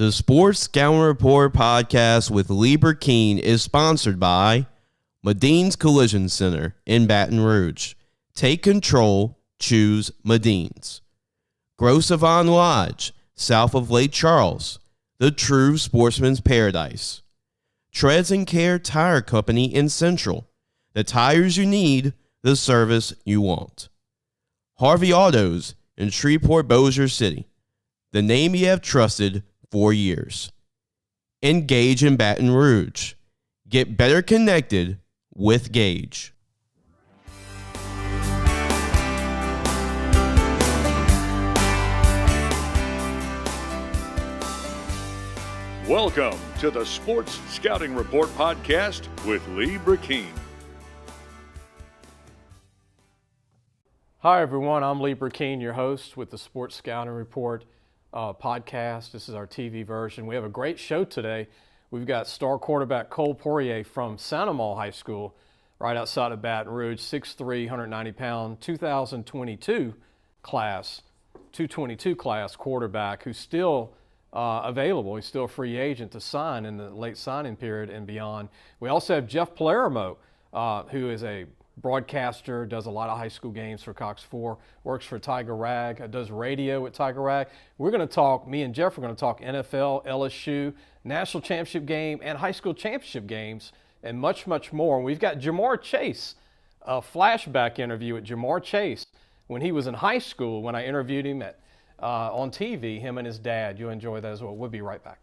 The Sports Scouting Report podcast with Brecheen is sponsored by Madine's Collision Center in Baton Rouge. Take control, choose Madine's. Gros Savon Lodge, south of Lake Charles, the true sportsman's paradise. Treads and Care Tire Company in Central, the tires you need, the service you want. Harvey Autos in Shreveport, Bossier City, the name you have trusted for years. Engage in Baton Rouge. Get better connected with Gage. Welcome to the Sports Scouting Report podcast with Brecheen. Hi, everyone. I'm Brecheen, your host with the Sports Scouting Report podcast. This is our TV version. We have a great show today. We've got star quarterback Cole Poirier from Cincinnati High School right outside of Baton Rouge, 6'3", 190-pound, 2022 class quarterback who's still available. He's still a free agent to sign in the late signing period and beyond. We also have Jeff Palermo, who is a broadcaster, does a lot of high school games for Cox 4, works for Tiger Rag, does radio at Tiger Rag. We're going to talk, me and Jeff are going to talk NFL, LSU, national championship game, and high school championship games, and much, much more. And we've got Jamar Chase, a flashback interview with Jamar Chase when he was in high school, when I interviewed him on TV, him and his dad. You'll enjoy that as well. We'll be right back.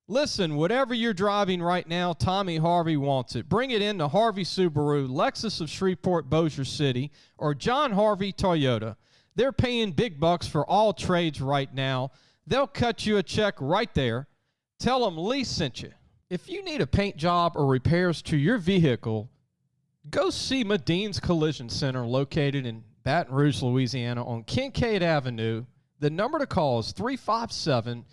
Listen, whatever you're driving right now, Tommy Harvey wants it. Bring it in to Harvey Subaru, Lexus of Shreveport, Bossier City, or John Harvey Toyota. They're paying big bucks for all trades right now. They'll cut you a check right there. Tell them Lee sent you. If you need a paint job or repairs to your vehicle, go see Madine's Collision Center located in Baton Rouge, Louisiana on Kincaid Avenue. The number to call is 357-7983.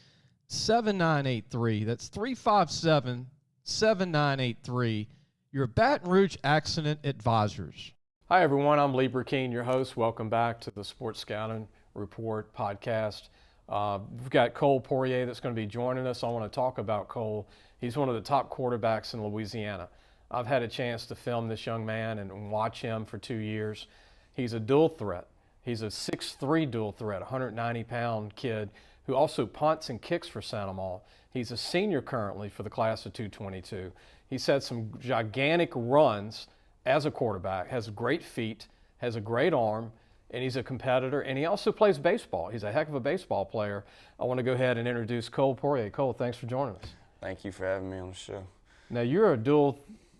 That's 357-7983. Your Baton Rouge Accident Advisors. Hi, everyone. I'm Brecheen, your host. Welcome back to the Sports Scouting Report podcast. We've got Cole Poirier that's going to be joining us. I want to talk about Cole. He's one of the top quarterbacks in Louisiana. I've had a chance to film this young man and watch him for 2 years. He's a dual threat. He's a 6'3" dual threat, 190-pound kid who also punts and kicks for Cincinnati. He's a senior currently for the class of 222. He's had some gigantic runs as a quarterback, has great feet, has a great arm, and he's a competitor, and he also plays baseball. He's a heck of a baseball player. I want to go ahead and introduce Cole Poirier. Cole, thanks for joining us. Thank you for having me on the show. Now, you're a dual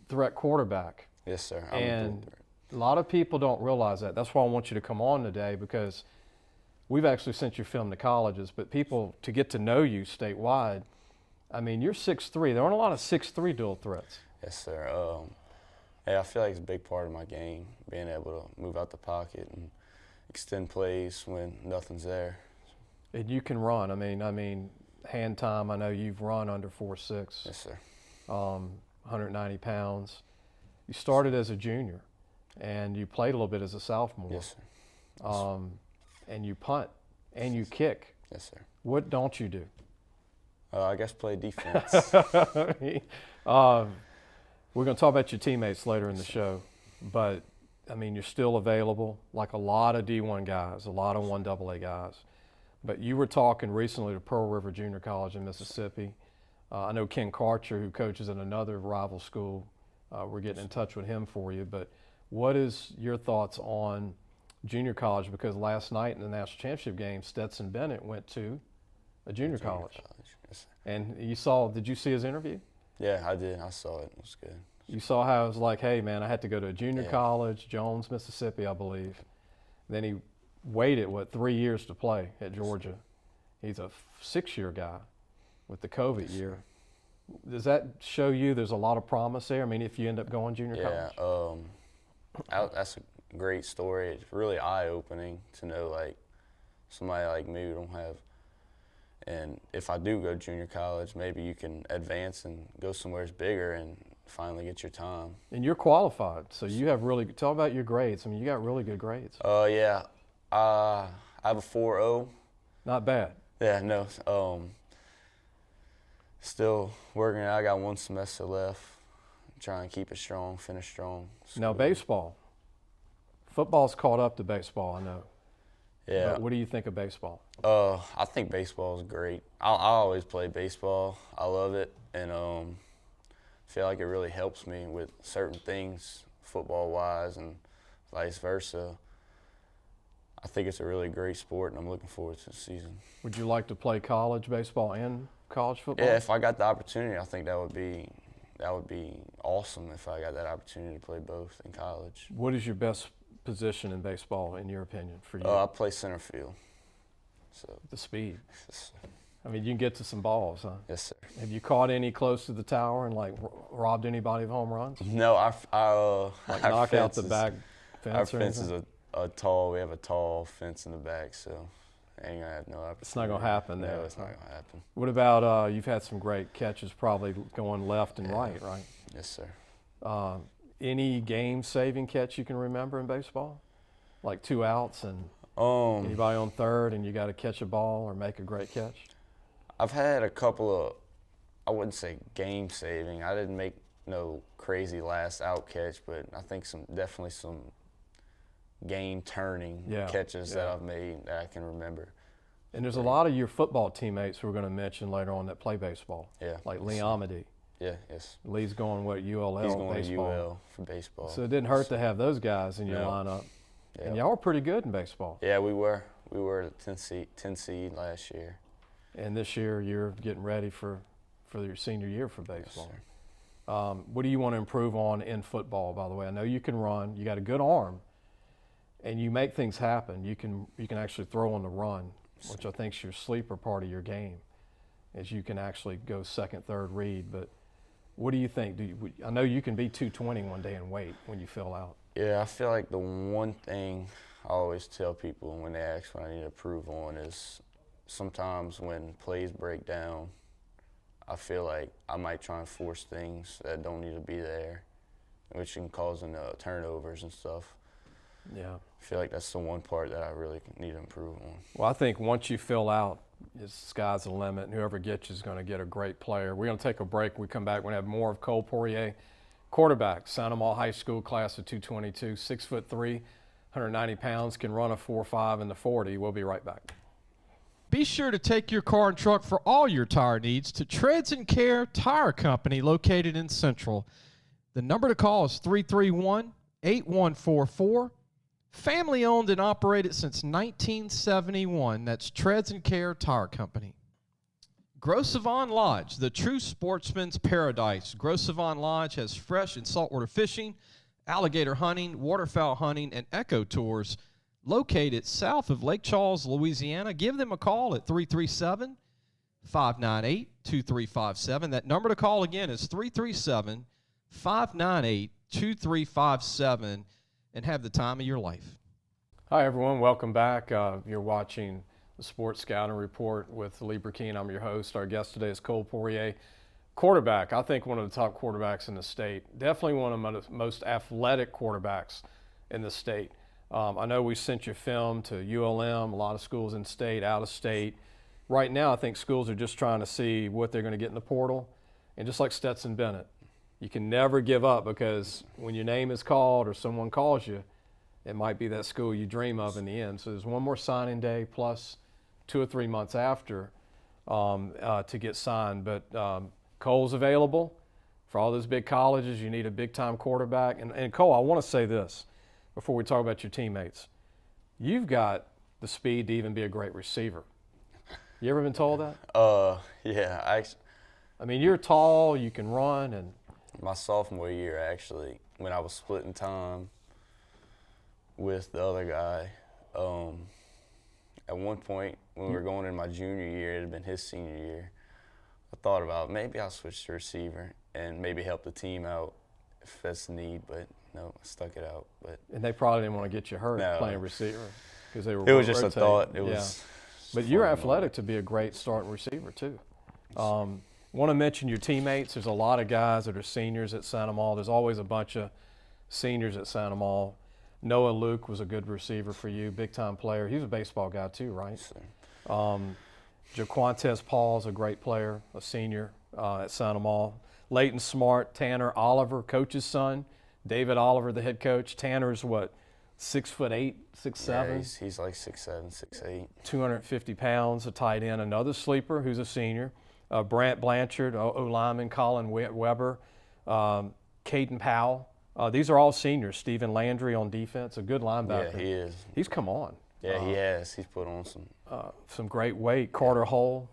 threat quarterback. Yes, sir. I'm a dual threat. A lot of people don't realize that. That's why I want you to come on today, because we've actually sent your film to colleges, but people, to get to know you statewide, I mean, you're 6'3". There aren't a lot of 6'3" dual threats. Yes, sir. Yeah, I feel like it's a big part of my game, being able to move out the pocket and extend plays when nothing's there. And you can run. I mean, hand time, I know you've run under 4.6. Yes, sir. 190 pounds. You started as a junior, and you played a little bit as a sophomore. Yes, sir. And you punt, and you kick. Yes, sir. What don't you do? I guess play defense. We're going to talk about your teammates later in the show, but, I mean, you're still available, like a lot of D1 guys, a lot of 1AA guys. But you were talking recently to Pearl River Junior College in Mississippi. I know Ken Karcher, who coaches in another rival school, we're getting in touch with him for you. But what is your thoughts on junior college? Because last night in the national championship game, Stetson Bennett went to a junior college. Yes, sir. And did you see his interview? Yeah, I did. I saw it. It was good. You saw how it was like, hey, man, I had to go to a junior college, Jones, Mississippi, I believe. Then he waited, 3 years to play at Georgia. He's a 6-year guy with the COVID year. Does that show you there's a lot of promise there? I mean, if you end up going junior college? Yeah, that's a great story. It's really eye-opening to know, like, somebody like me who don't have – and if I do go to junior college, maybe you can advance and go somewhere bigger and finally get your time. And you're qualified, so you have really – tell about your grades. I mean, you got really good grades. Yeah. I have a 4.0. Not bad. Yeah, no. Still working. I got 1 semester left. Trying to keep it strong, finish strong. Now, baseball. Football's caught up to baseball, I know. Yeah. But what do you think of baseball? I think baseball is great. I always play baseball. I love it, and feel like it really helps me with certain things, football-wise and vice versa. I think it's a really great sport, and I'm looking forward to the season. Would you like to play college baseball and college football? Yeah, if I got the opportunity, I think that would be awesome if I got that opportunity to play both in college. What is your best position in baseball, in your opinion, for you? I play center field. So the speed. yes, I mean, you can get to some balls, huh? yes, sir. Have you caught any close to the tower and, like, robbed anybody of home runs? No, Like our knock out the fence back Our fence or fence is anything? we have a tall fence in the back, so ain't gonna have no opportunity. It's not going to happen there. No, it's not gonna happen. What about you've had some great catches probably going left and right? Yes, sir. Any game-saving catch you can remember in baseball? Like 2 outs and anybody on third and you got to catch a ball or make a great catch? I've had a couple of, I wouldn't say game-saving. I didn't make no crazy last out catch, but I think definitely some game-turning catches that I've made that I can remember. And there's a lot of your football teammates we're going to mention later on that play baseball. Yeah. Like Lee Amady. Yeah, yes. Lee's going, ULL He's going baseball. to UL for baseball. So it didn't hurt to have those guys in your lineup. Yeah. And y'all were pretty good in baseball. Yeah, we were. We were the 10 seed last year. And this year you're getting ready for your senior year for baseball. Yes, sir. What do you want to improve on in football, by the way? I know you can run. You got a good arm. And you make things happen. You can actually throw on the run, which I think is your sleeper part of your game, is you can actually go second, third read. But what do you think? I know you can be 220 one day and wait when you fill out. Yeah, I feel like the one thing I always tell people when they ask what I need to improve on is sometimes when plays break down, I feel like I might try and force things that don't need to be there, which can cause turnovers and stuff. Yeah. I feel like that's the one part that I really need to improve on. Well, I think once you fill out, the sky's the limit, and whoever gets you is going to get a great player. We're going to take a break. When we come back, we're going to have more of Cole Poirier, quarterback, Cincinnati High School, class of 222, 6'3", 190 pounds, can run a 4.5 in the 40. We'll be right back. Be sure to take your car and truck for all your tire needs to Treads and Care Tire Company located in Central. The number to call is 331-8144. Family owned and operated since 1971. That's Treads and Care Tire Company. Gros Savon Lodge, the true sportsman's paradise. Gros Savon Lodge has fresh and saltwater fishing, alligator hunting, waterfowl hunting, and eco tours. Located south of Lake Charles, Louisiana. Give them a call at 337-598-2357. That number to call again is 337-598-2357. And have the time of your life. Hi, everyone. Welcome back. You're watching the Sports Scouting Report with Lee Brecheen. I'm your host. Our guest today is Cole Poirier, quarterback. I think one of the top quarterbacks in the state. Definitely one of the most athletic quarterbacks in the state. I know we sent you film to ULM, a lot of schools in state, out of state. Right now, I think schools are just trying to see what they're going to get in the portal. And just like Stetson Bennett, you can never give up, because when your name is called or someone calls you, it might be that school you dream of in the end. So there's one more signing day plus 2 or 3 months after to get signed. But Cole's available. For all those big colleges, you need a big-time quarterback. And Cole, I want to say this before we talk about your teammates. You've got the speed to even be a great receiver. You ever been told that? Yeah. I mean, you're tall, you can run, and My sophomore year, actually, when I was splitting time with the other guy, at one point when we were going in my junior year, it had been his senior year, I thought about maybe I'll switch to receiver and maybe help the team out if that's the need, but no, I stuck it out. And they probably didn't want to get you hurt playing receiver because they were. It was just rotating. a thought. It was. But you're athletic to be a great starting receiver too. Want to mention your teammates. There's a lot of guys that are seniors at Santa Maria. There's always a bunch of seniors at Santa Maria. Noah Luke was a good receiver for you, big-time player. He was a baseball guy too, right? Yes, sir. Jaquantez Paul's a great player, a senior, at Santa Maria. Leighton Smart, Tanner Oliver, coach's son. David Oliver, the head coach. Tanner's what, 6'8", 6'7"? Yeah, he's like 6'7", 6'8". 250 pounds, a tight end. Another sleeper who's a senior. Brant Blanchard, O-lineman. Colin Weber, Caden Powell. These are all seniors. Stephen Landry on defense, a good linebacker. Yeah, he is. He's come on. Yeah, he has. He's put on some great weight. Carter Hull,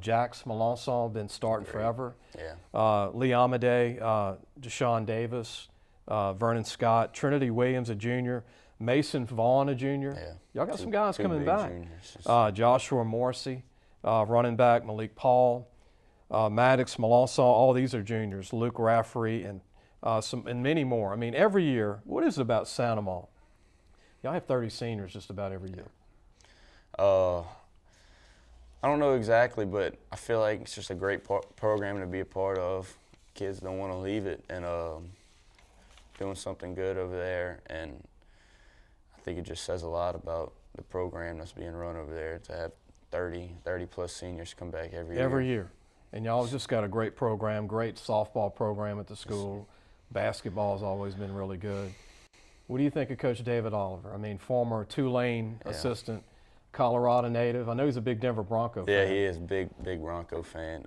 Jax Melanson, been starting forever. Yeah. Lee Amadei, Deshaun Davis, Vernon Scott, Trinity Williams, a junior, Mason Vaughn, a junior. Yeah. Y'all got some guys coming back. Juniors. Joshua Morrissey, running back, Malik Paul, Maddox Melanson, all these are juniors. Luke Rafferty and many more. I mean, every year, what is it about Santa Maria? Y'all have 30 seniors just about every year. I don't know exactly, but I feel like it's just a great program to be a part of. Kids don't want to leave it, and doing something good over there. And I think it just says a lot about the program that's being run over there to have 30-plus seniors come back every year. Every year. And y'all just got a great program, great softball program at the school. Basketball has always been really good. What do you think of Coach David Oliver? I mean, former Tulane assistant, Colorado native. I know he's a big Denver Bronco fan. Yeah, he is. Big Bronco fan.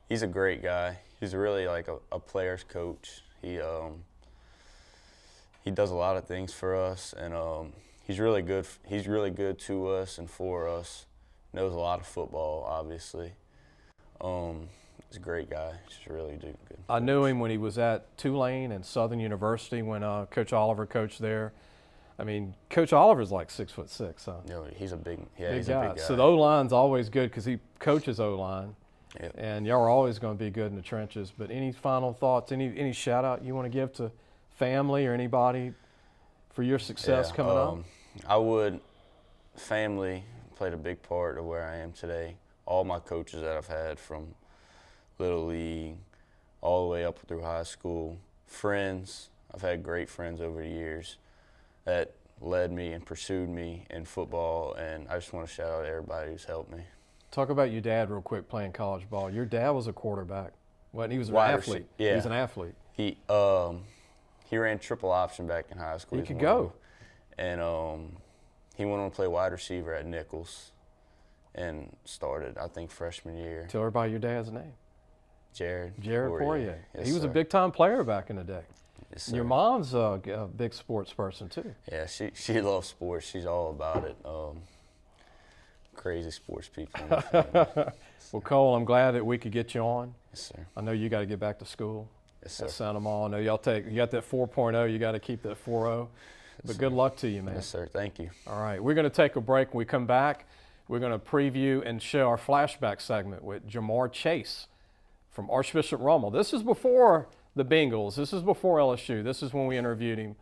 He's a great guy. He's really like a player's coach. He does a lot of things for us, and he's really good. He's really good to us and for us. Knows a lot of football, obviously. He's a great guy. He's really good. I knew him when he was at Tulane and Southern University when Coach Oliver coached there. I mean, Coach Oliver's like 6'6", huh? No, he's a big Big he's guy. a big guy. So the O-line's always good because he coaches O-line. Yep. And y'all are always going to be good in the trenches. But any final thoughts, any shout-out you want to give to family or anybody for your success coming up? I would. Family played a big part of where I am today. All my coaches that I've had from Little League all the way up through high school. Friends. I've had great friends over the years that led me and pursued me in football, and I just want to shout out everybody who's helped me. Talk about your dad real quick playing college ball. Your dad was a quarterback. Well, he was an athlete. Yeah. He was an athlete. He ran triple option back in high school. He could go. And he went on to play wide receiver at Nichols and started, I think, freshman year. Tell everybody your dad's name. Jared Poirier. Yes, he was sir. a big-time player back in the day. Yes, sir. Your mom's a big sports person, too. Yeah, she loves sports. She's all about it. Crazy sports people. Well, Cole, I'm glad that we could get you on. Yes, sir. I know you got to get back to school. Yes, sir. At Santa Maria. I know you got that 4.0. You got to keep that 4.0. But good luck to you, man. Yes, sir. Thank you. All right. We're going to take a break. When we come back, we're going to preview and show our flashback segment with Jamar Chase from Archbishop Rummel. This is before the Bengals. This is before LSU. This is when we interviewed him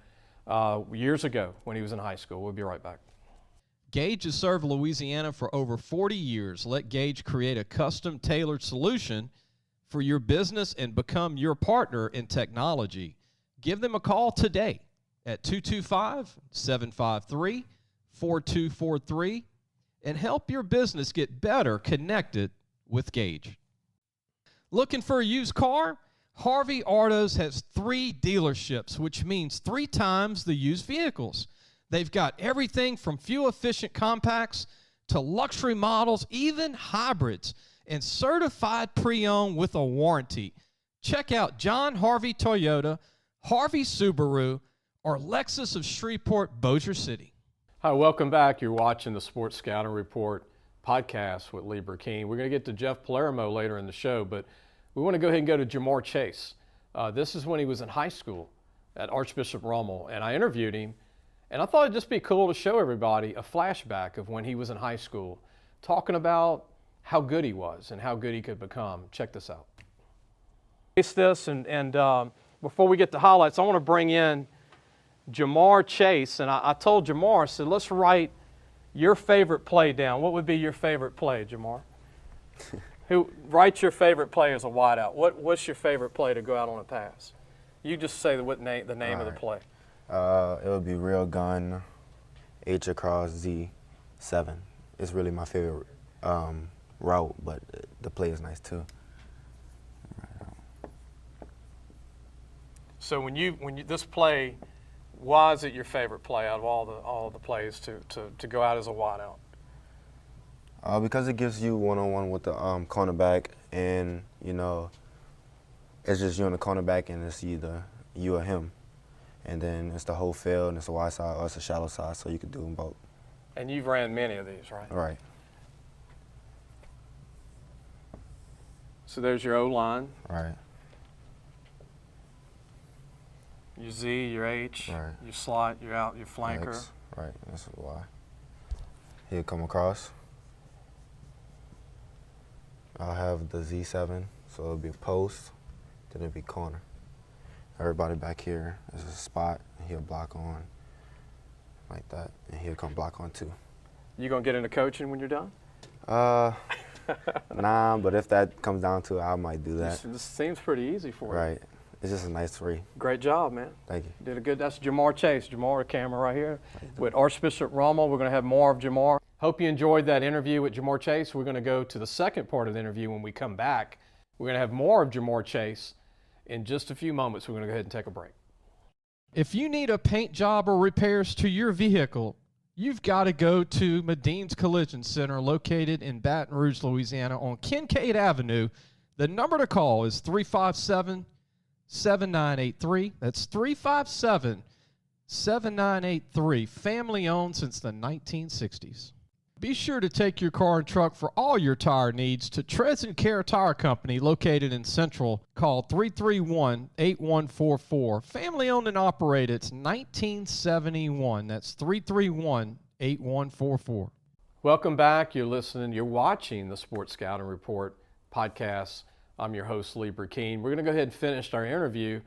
years ago when he was in high school. We'll be right back. Gage has served Louisiana for over 40 years. Let Gage create a custom-tailored solution for your business and become your partner in technology. Give them a call today at 225-753-4243 and help your business get better connected with Gage. Looking for a used car? Harvey Autos has 3 dealerships, which means 3 times the used vehicles. They've got everything from fuel-efficient compacts to luxury models, even hybrids, and certified pre-owned with a warranty. Check out John Harvey Toyota, Harvey Subaru, or Lexus of Shreveport, Bossier City. Hi, welcome back. You're watching the Sports Scouting Report podcast with Lee Brecheen. We're going to get to Jeff Palermo later in the show, but we want to go ahead and go to Jamar Chase. This is when he was in high school at Archbishop Rummel, and I interviewed him, and I thought it'd just be cool to show everybody a flashback of when he was in high school, talking about how good he was and how good he could become. Check this out. Before we get to highlights, I want to bring in Jamar Chase, and I told Jamar, I said, let's write your favorite play down. What would be your favorite play, Jamar? Write your favorite play as a wideout. What's your favorite play to go out on a pass? You just say the name of the play. It would be rail gun, H across Z, 7. It's really my favorite route, but the play is nice too. So when you this play, why is it your favorite play out of all the plays to go out as a wideout? Because it gives you one-on-one with the cornerback, and it's just you and the cornerback, and it's either you or him, and then it's the whole field, and it's a wide side or it's a shallow side, so you could do them both. And you've ran many of these, right? Right. So there's your O-line. Right. Your Z, your H, Right. your slot, your out, your flanker. X. Right. That's why. He'll come across. I'll have the Z7, so it'll be post, then it'll be corner. Everybody back here is a spot, and he'll block on like that, and he'll come block on too. You gonna get into coaching when you're done? Nah, but if that comes down to it, I might do that. This seems pretty easy for you. Right. It's just a nice 3. Great job, man. Thank you. Did a good. That's Jamar Chase. Jamar, the camera right here, with Archbishop Rummel. We're going to have more of Jamar. Hope you enjoyed that interview with Jamar Chase. We're going to go to the second part of the interview when we come back. We're going to have more of Jamar Chase in just a few moments. We're going to go ahead and take a break. If you need a paint job or repairs to your vehicle, you've got to go to Madine's Collision Center, located in Baton Rouge, Louisiana, on Kincaid Avenue. The number to call is 357-7983. That's 357-7983. Family owned since the 1960s. Be sure to take your car and truck for all your tire needs to Treads & Care Tire Company, located in Central. Call 331-8144. Family owned and operated. It's 1971. That's 331-8144. Welcome back. You're watching the Sports Scouting Report podcast. I'm your host, Lee Brecheen. We're going to go ahead and finish our interview,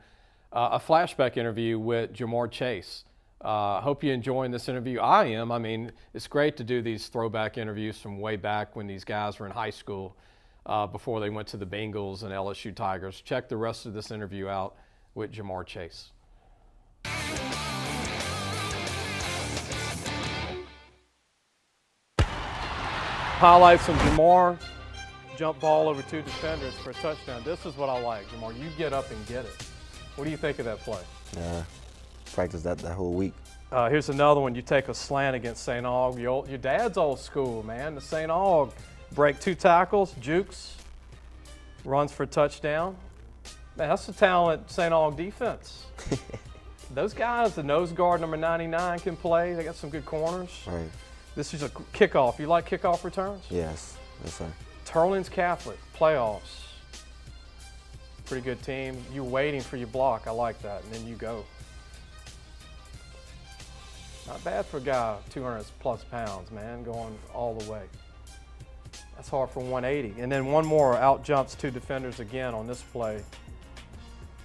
a flashback interview with Jamar Chase. Hope you're enjoying this interview. I am. I mean, it's great to do these throwback interviews from way back when these guys were in high school before they went to the Bengals and LSU Tigers. Check the rest of this interview out with Jamar Chase. Highlights from Jamar. Jump ball over 2 defenders for a touchdown. This is what I like, Jamar. You get up and get it. What do you think of that play? Yeah. Practice that whole week. Here's another one. You take a slant against St. Aug. Your dad's old school, man. The St. Aug break 2 tackles, jukes, runs for a touchdown. Man, that's the talent St. Aug defense. Those guys, the nose guard number 99 can play. They got some good corners. Right. This is a kickoff. You like kickoff returns? Yes. Yes, sir. Turling's Catholic, playoffs. Pretty good team. You're waiting for your block. I like that. And then you go. Not bad for a guy 200-plus pounds, man, going all the way. That's hard for 180. And then one more, out jumps 2 defenders again on this play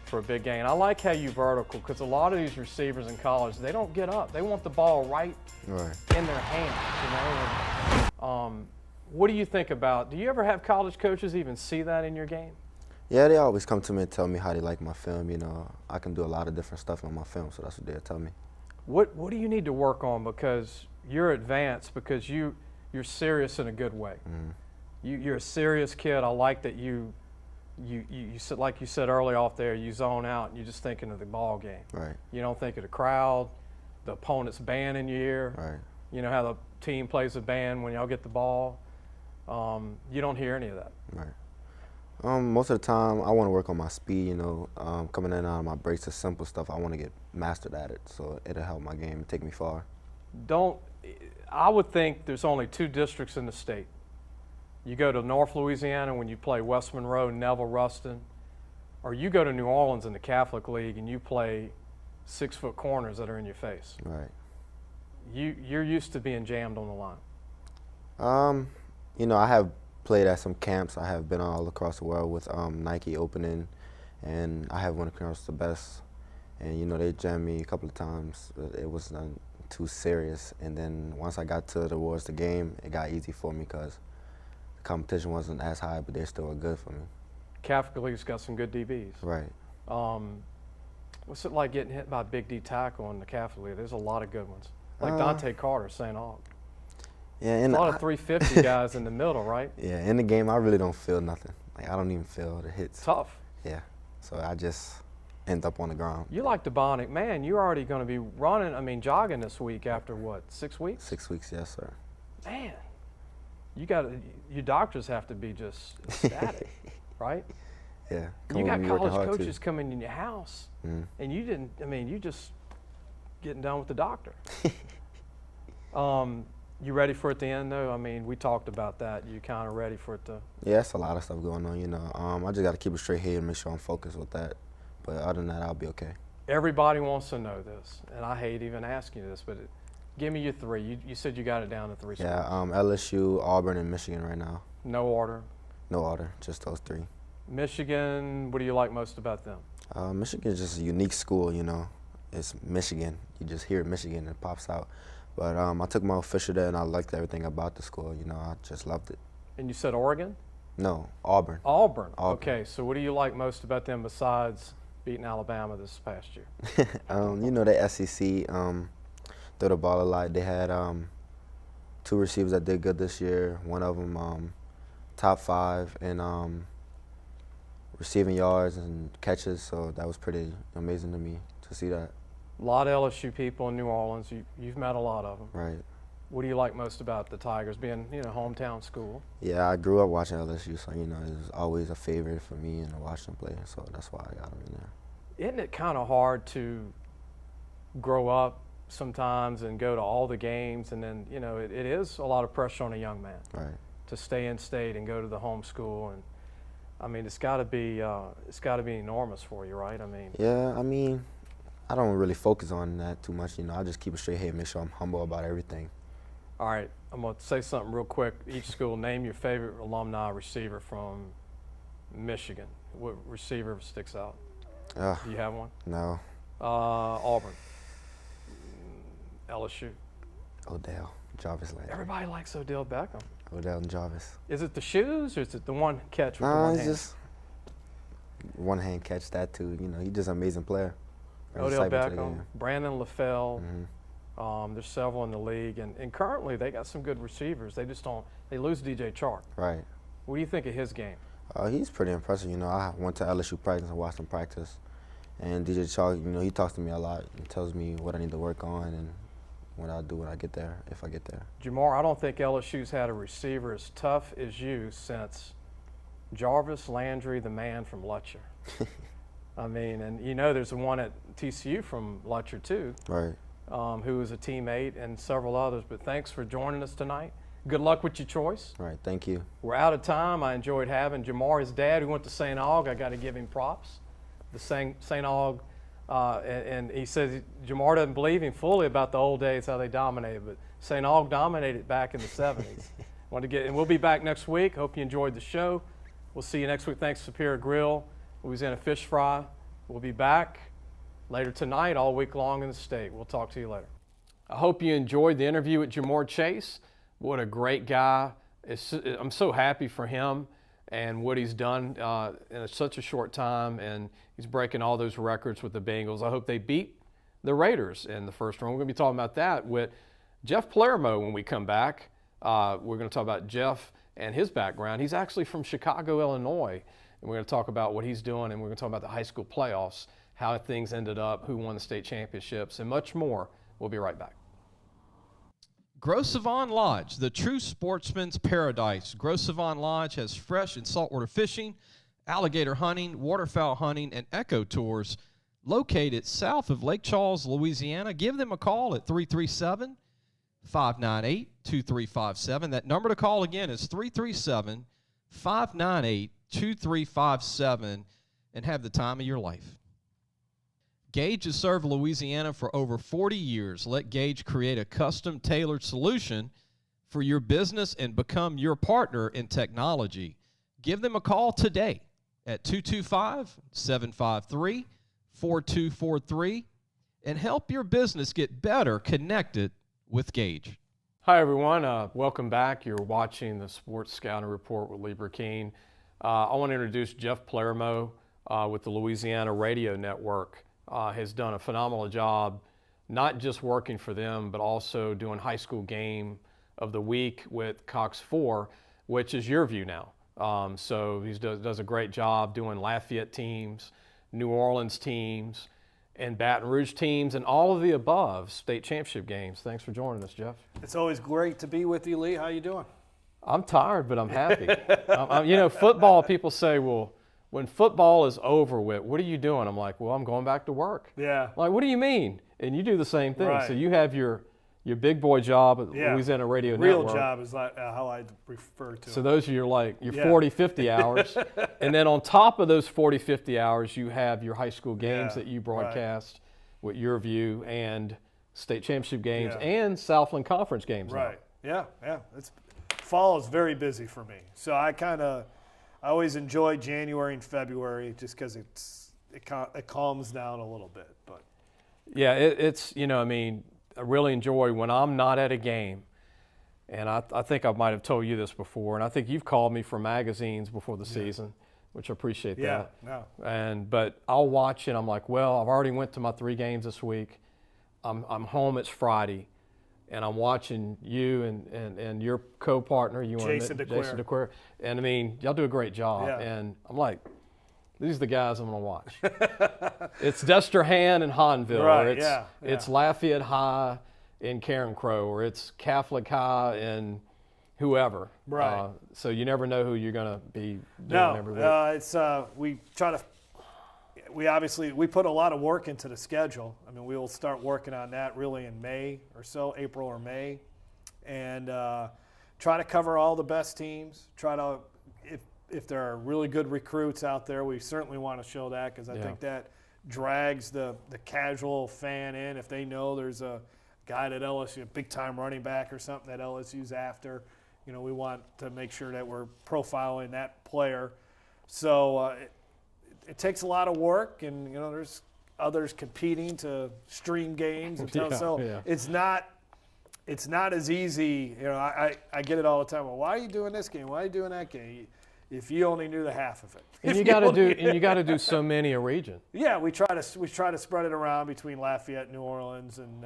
for a big gain. I like how you vertical, because a lot of these receivers in college, they don't get up. They want the ball right in their hands, you know. What do you think about, do you ever have college coaches even see that in your game? Yeah, they always come to me and tell me how they like my film. You know, I can do a lot of different stuff on my film, so that's what they'll tell me. What do you need to work on, because you're advanced, because you're serious in a good way. You're a serious kid. I like that you said, like you said earlier off there, you zone out and you're just thinking of the ball game. Right. You don't think of the crowd, the opponent's band in your ear. Right. You know how the team plays a band when y'all get the ball. You don't hear any of that. Right. Most of the time, I want to work on my speed, you know, coming in and out of my breaks, the simple stuff. I want to get mastered at it, so it'll help my game and take me far. I would think there's only 2 districts in the state. You go to North Louisiana when you play West Monroe, Neville, Ruston, or you go to New Orleans in the Catholic League and you play 6-foot corners that are in your face. Right. You're used to being jammed on the line. You know, I have played at some camps. I have been all across the world with Nike opening, and I have won across the best. And, you know, they jammed me a couple of times, but it wasn't too serious. And then once I got towards the game, it got easy for me because the competition wasn't as high, but they still were good for me. Catholic League's got some good DBs. Right. What's it like getting hit by a big D tackle in the Catholic League? There's a lot of good ones. Like Dante Carter, St. Aug. Yeah, a lot of 350 guys in the middle, right? Yeah, in the game, I really don't feel nothing. Like, I don't even feel the hits. Tough. Yeah. So I just end up on the ground. You like the Bionic Man. You're already going to be jogging this week after what, 6 weeks? 6 weeks, yes, sir. Man, you doctors have to be just ecstatic, right? Yeah. You got college coaches coming in your house, Mm-hmm. and you just getting done with the doctor. You ready for it to end, though? I mean, we talked about that. You kind of ready for it to? Yeah, it's a lot of stuff going on, you know. I just got to keep a straight head and make sure I'm focused with that. But other than that, I'll be okay. Everybody wants to know this, and I hate even asking you this, but give me your three. You said you got it down to three. Yeah, LSU, Auburn, and Michigan right now. No order? No order, just those three. Michigan, what do you like most about them? Michigan is just a unique school, you know. It's Michigan. You just hear Michigan and it pops out. But I took my official there, and I liked everything about the school. You know, I just loved it. And you said Oregon? No, Auburn. Auburn. Okay, so what do you like most about them besides beating Alabama this past year? You know, the SEC threw the ball a lot. They had 2 receivers that did good this year. One of them top 5 in receiving yards and catches, so that was pretty amazing to me to see that. A lot of LSU people in New Orleans. You've met a lot of them. Right. What do you like most about the Tigers, being, hometown school? Yeah, I grew up watching LSU, so, you know, it was always a favorite for me and to watch them play, so that's why I got them in there. Isn't it kind of hard to grow up sometimes and go to all the games, and then, it is a lot of pressure on a young man. Right. To stay in state and go to the home school, and I mean, it's got to be enormous for you, right? I mean. Yeah, I mean, I don't really focus on that too much, you know. I just keep a straight head and make sure I'm humble about everything. All right, I'm going to say something real quick. Each school, name your favorite alumni receiver from Michigan. What receiver sticks out? Do you have one? No. Auburn. LSU. Odell, Jarvis Landry. Everybody likes Odell Beckham. Odell and Jarvis. Is it the shoes, or is it the one catch with the one hand? Just one hand catch, that too. You know, he's just an amazing player. Odell Beckham, Brandon LaFell. Mm-hmm. There's several in the league, and currently they got some good receivers. They just don't. They lose DJ Chark. Right. What do you think of his game? He's pretty impressive. You know, I went to LSU practice and watched him practice, and DJ Chark, you know, he talks to me a lot and tells me what I need to work on and what I'll do when I get there, if I get there. Jamar, I don't think LSU's had a receiver as tough as you since Jarvis Landry, the man from Lutcher. I mean, and there's one at TCU from Lutcher too. Right. Who was a teammate, and several others. But thanks for joining us tonight. Good luck with your choice. Right, thank you. We're out of time. I enjoyed having Jamar, his dad, who went to St. Aug. I got to give him props. The St. Aug, and he says Jamar doesn't believe him fully about the old days, how they dominated, but St. Aug dominated back in the 70s. And we'll be back next week. Hope you enjoyed the show. We'll see you next week. Thanks, Superior Grill, Louisiana Fish Fry. We'll be back later tonight, all week long in the state. We'll talk to you later. I hope you enjoyed the interview with Jamar Chase. What a great guy. I'm so happy for him and what he's done in such a short time, and he's breaking all those records with the Bengals. I hope they beat the Raiders in the first round. We're going to be talking about that with Jeff Palermo when we come back. We're going to talk about Jeff and his background. He's actually from Chicago, Illinois, and we're going to talk about what he's doing, and we're going to talk about the high school playoffs, how things ended up, who won the state championships, and much more. We'll be right back. Gros Savon Lodge, the true sportsman's paradise. Gros Savon Lodge has fresh and saltwater fishing, alligator hunting, waterfowl hunting, and eco tours located south of Lake Charles, Louisiana. Give them a call at 337-598-2357. That number to call again is 337-598-2357, and have the time of your life. Gage has served Louisiana for over 40 years. Let Gage create a custom-tailored solution for your business and become your partner in technology. Give them a call today at 225-753-4243 and help your business get better connected with Gage. Hi, everyone. Welcome back. You're watching the Sports Scouting Report with Lee Brecheen. I want to introduce Jeff Palermo with the Louisiana Radio Network. Has done a phenomenal job, not just working for them, but also doing high school game of the week with Cox 4, which is Yurview now. So he does a great job doing Lafayette teams, New Orleans teams, and Baton Rouge teams, and all of the above state championship games. Thanks for joining us, Jeff. It's always great to be with you, Lee. How you doing? I'm tired, but I'm happy. Football, people say, well, when football is over with, what are you doing? I'm like, well, I'm going back to work. Yeah. I'm like, what do you mean? And you do the same thing. Right. So you have your big boy job at Louisiana Radio Real Network. job is like how I refer to it. So those are your 40, 50 hours. And then on top of those 40, 50 hours, you have your high school games that you broadcast with Yurview and state championship games and Southland Conference games. Right. Now. Yeah. Fall is very busy for me. So I always enjoy January and February just because it calms down a little bit. But yeah, it's I really enjoy when I'm not at a game. And I think I might have told you this before, and I think you've called me for magazines before the season, which I appreciate that. Yeah, no. But I'll watch it. I'm like, well, I've already went to my 3 games this week. I'm home. It's Friday, and I'm watching you and your co-partner, Jason DeQuire. And y'all do a great job. Yeah. And I'm like, these are the guys I'm going to watch. It's Destrehan and Hahnville, or it's Lafayette High in Carencro, or it's Catholic High in whoever. Right. So you never know who you're going to be doing every week. We put a lot of work into the schedule. We will start working on that really in May or so, April or May, and try to cover all the best teams. Try to, if there are really good recruits out there, we certainly want to show that, because I think that drags the casual fan in. If they know there's a guy at LSU, a big-time running back or something that LSU's after, we want to make sure that we're profiling that player. So it takes a lot of work, and there's others competing to stream games, and it's not as easy. I get it all the time. Well, why are you doing this game? Why are you doing that game? If you only knew the half of it, and you got to do so many a region. Yeah, we try to spread it around between Lafayette, New Orleans, and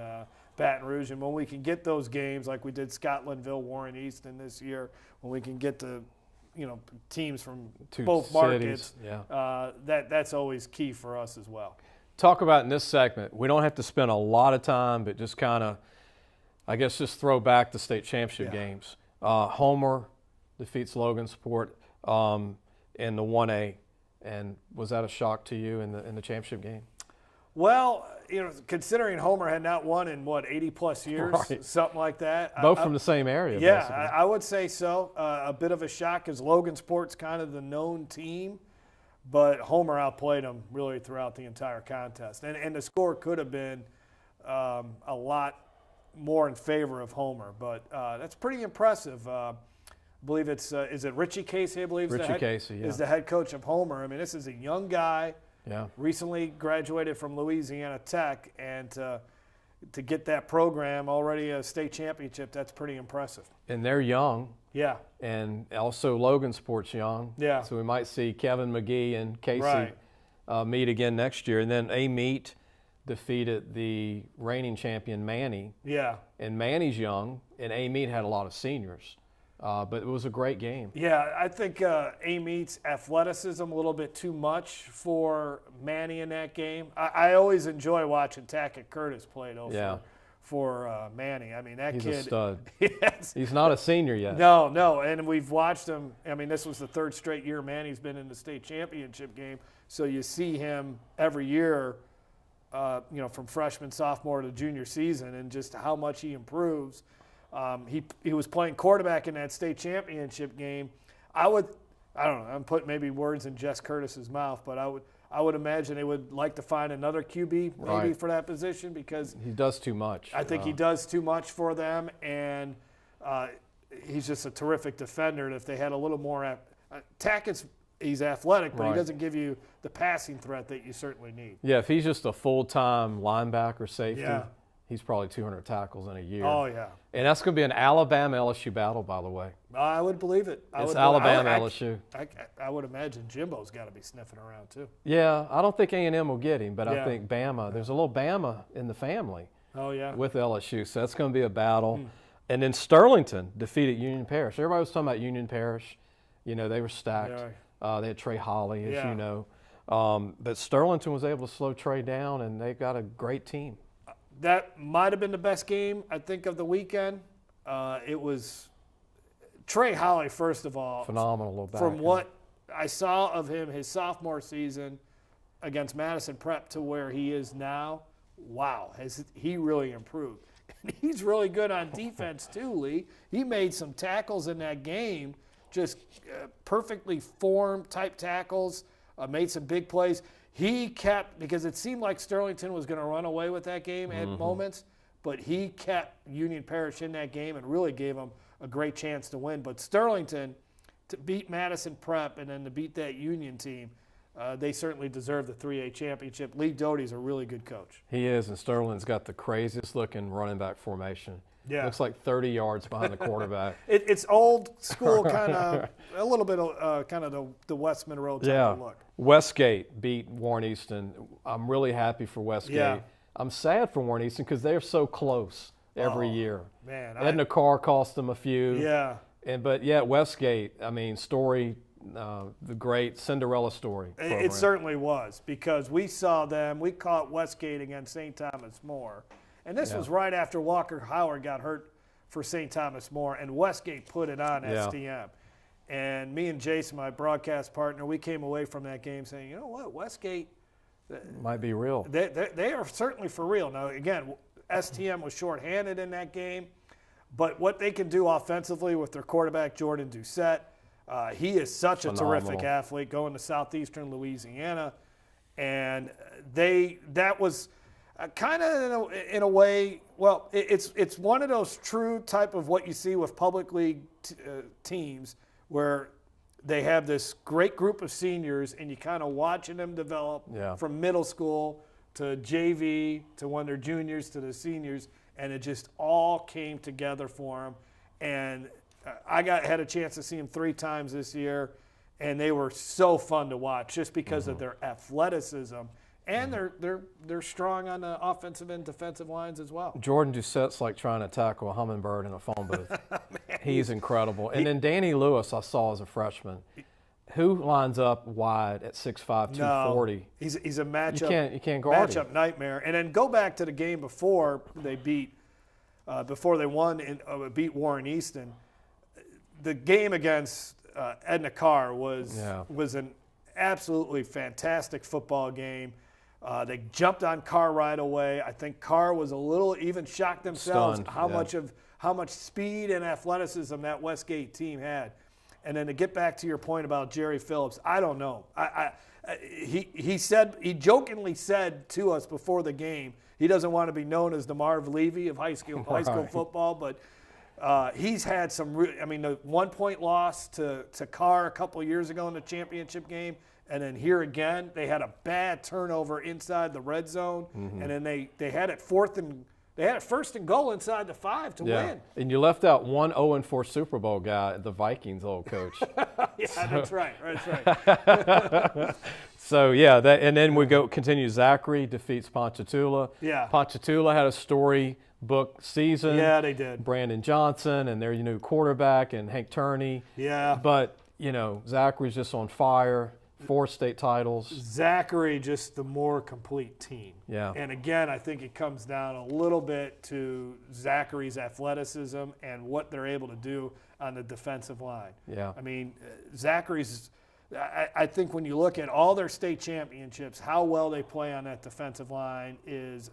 Baton Rouge, and when we can get those games, like we did Scotlandville, Warren Easton this year, when we can get to teams from both markets, that's always key for us as well. Talk about in this segment, we don't have to spend a lot of time, but just kind of, I guess, just throw back the state championship games. Homer defeats Logansport in the 1A, and was that a shock to you in the championship game? Well, considering Homer had not won in 80-plus years, something like that. Both from the same area. Yeah, I would say so. A bit of a shock, because Logansport's kind of the known team, but Homer outplayed them really throughout the entire contest. And the score could have been a lot more in favor of Homer, but that's pretty impressive. I believe it's is it Richie Casey? I believe is the head coach of Homer. This is a young guy. Yeah. Recently graduated from Louisiana Tech, and to get that program already a state championship, that's pretty impressive. And they're young. Yeah. And also Logansport's young. Yeah. So we might see Kevin McGee and Casey meet again next year. And then Amant defeated the reigning champion Manny. Yeah. And Manny's young, and Amant had a lot of seniors. But it was a great game. Yeah, I think Amant's athleticism a little bit too much for Manny in that game. I always enjoy watching Tackett Curtis play, though, for Manny. That He's kid. a stud. Yes. He's not a senior yet. No, and we've watched him. This was the 3rd straight year Manny's been in the state championship game, so you see him every year, from freshman, sophomore to junior season, and just how much he improves. He was playing quarterback in that state championship game. I don't know, I'm putting maybe words in Jess Curtis's mouth, but I would imagine they would like to find another QB maybe for that position, because he does too much. I think he does too much for them, and he's just a terrific defender. And if they had a little more he's athletic, but he doesn't give you the passing threat that you certainly need. Yeah, if he's just a full-time linebacker safety, he's probably 200 tackles in a year. Oh, yeah. And that's going to be an Alabama-LSU battle, by the way. I would believe it. It's Alabama-LSU. I would imagine Jimbo's got to be sniffing around, too. Yeah, I don't think A&M will get him, but I think Bama. There's a little Bama in the family. Oh, yeah. With LSU, so that's going to be a battle. And then Sterlington defeated Union Parish. Everybody was talking about Union Parish. They were stacked. They had Trey Holly, as you know. But Sterlington was able to slow Trey down, and they've got a great team. That might have been the best game, I think, of the weekend. It was Trey Holly, first of all. Phenomenal little back. From what I saw of him his sophomore season against Madison Prep to where he is now, wow, has he really improved. And he's really good on defense too, Lee. He made some tackles in that game, just perfectly formed type tackles, made some big plays. He kept, because it seemed like Sterlington was going to run away with that game at moments, but he kept Union Parish in that game and really gave them a great chance to win. But Sterlington, to beat Madison Prep and then to beat that Union team, they certainly deserve the 3A championship. Lee Doty's a really good coach. He is, and Sterling's got the craziest looking running back formation. Yeah. Looks like 30 yards behind the quarterback. It's old school kind of, a little bit of kind of the West Monroe type of look. Westgate beat Warren Easton. I'm really happy for Westgate. Yeah. I'm sad for Warren Easton because they're so close every year. Man, Edna Carr cost them a few. Yeah. But Westgate, I mean, story, the great Cinderella story. It certainly was, because we saw them. We caught Westgate against St. Thomas More. And this was right after Walker Howard got hurt for St. Thomas More, and Westgate put it on STM. And me and Jason, my broadcast partner, we came away from that game saying, you know what, Westgate might be real. They are certainly for real. Now, again, STM was shorthanded in that game, but what they can do offensively with their quarterback, Jordan Doucette, he is such a terrific athlete going to southeastern Louisiana. And that was kind of in a way, well, it's one of those true type of what you see with public league teams where they have this great group of seniors and you kind of watching them develop from middle school to JV to when they're juniors to the seniors, and it just all came together for them. And I had a chance to see them 3 times this year, and they were so fun to watch just because of their athleticism. And they're strong on the offensive and defensive lines as well. Jordan Doucette's like trying to tackle a hummingbird in a phone booth. Man, he's incredible. And then Danny Lewis I saw as a freshman, who lines up wide at 6'5", 240. No, he's a matchup. You can't guard matchup him. Nightmare. And then go back to the game before they before they won and beat Warren Easton. The game against Edna Carr was an absolutely fantastic football game. They jumped on Carr right away. I think Carr was a little even shocked themselves how much speed and athleticism that Westgate team had. And then to get back to your point about Jerry Phillips, I don't know. He jokingly said to us before the game he doesn't want to be known as the Marv Levy of high school football, but he's had some. The 1-point loss to Carr a couple of years ago in the championship game. And then here again, they had a bad turnover inside the red zone, and then they had it first and goal inside the 5 to win. And you left out one 0-4 Super Bowl guy, the Vikings old coach. That's right. That's right. So and then we continue. Zachary defeats Ponchatoula. Yeah. Ponchatoula had a storybook season. Yeah, they did. Brandon Johnson and their new quarterback and Hank Turney. Yeah. But Zachary's just on fire. 4 state titles. Zachary, just the more complete team. Yeah. And again, I think it comes down a little bit to Zachary's athleticism and what they're able to do on the defensive line. Yeah. I mean, Zachary's, I think when you look at all their state championships, how well they play on that defensive line is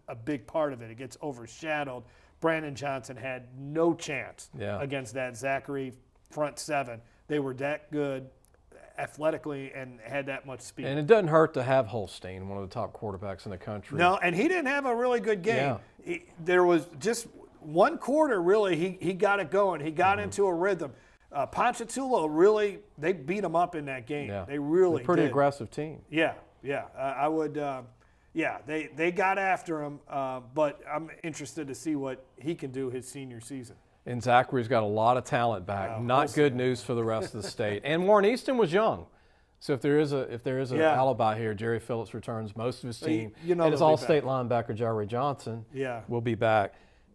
a big part of it. It gets overshadowed. Brandon Johnson had no chance against that Zachary front 7. They were that good athletically and had that much speed. And it doesn't hurt to have Holstein, one of the top quarterbacks in the country. No, and he didn't have a really good game. Yeah. There was just one quarter, really, he got it going. He got into a rhythm. Ponchatoula really, they beat him up in that game. Yeah. They really did. Pretty did. aggressive team. Yeah. I would, they got after him, but I'm interested to see what he can do his senior season. And Zachary's got a lot of talent back. Not good news for the rest of the state. And Warren Easton was young. So if there is an alibi here, Jerry Phillips returns most of his team. And his all-state linebacker, Jerry Johnson, will be back.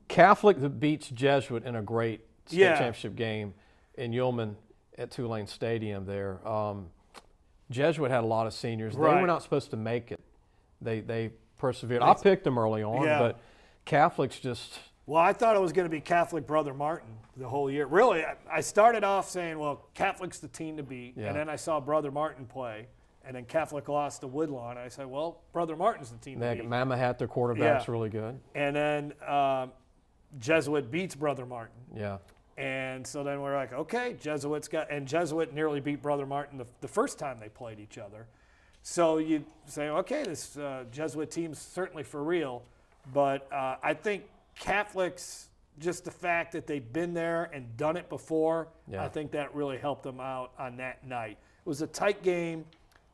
Catholic beats Jesuit in a great state championship game in Ullman at Tulane Stadium there. Jesuit had a lot of seniors. Right. They were not supposed to make it. They persevered. I picked them early on, but Catholics just. Well, I thought it was going to be Catholic Brother Martin the whole year. Really, I started off saying, well, Catholic's the team to beat, and then I saw Brother Martin play, and then Catholic lost to Woodlawn. I said, well, Brother Martin's the team to beat. Mama had their quarterback's really good. And then Jesuit beats Brother Martin. Yeah. And so then we're like, okay, Jesuit nearly beat Brother Martin the first time they played each other. So you say, okay, this Jesuit team's certainly for real. But I think Catholics, just the fact that they've been there and done it before, I think that really helped them out on that night. It was a tight game,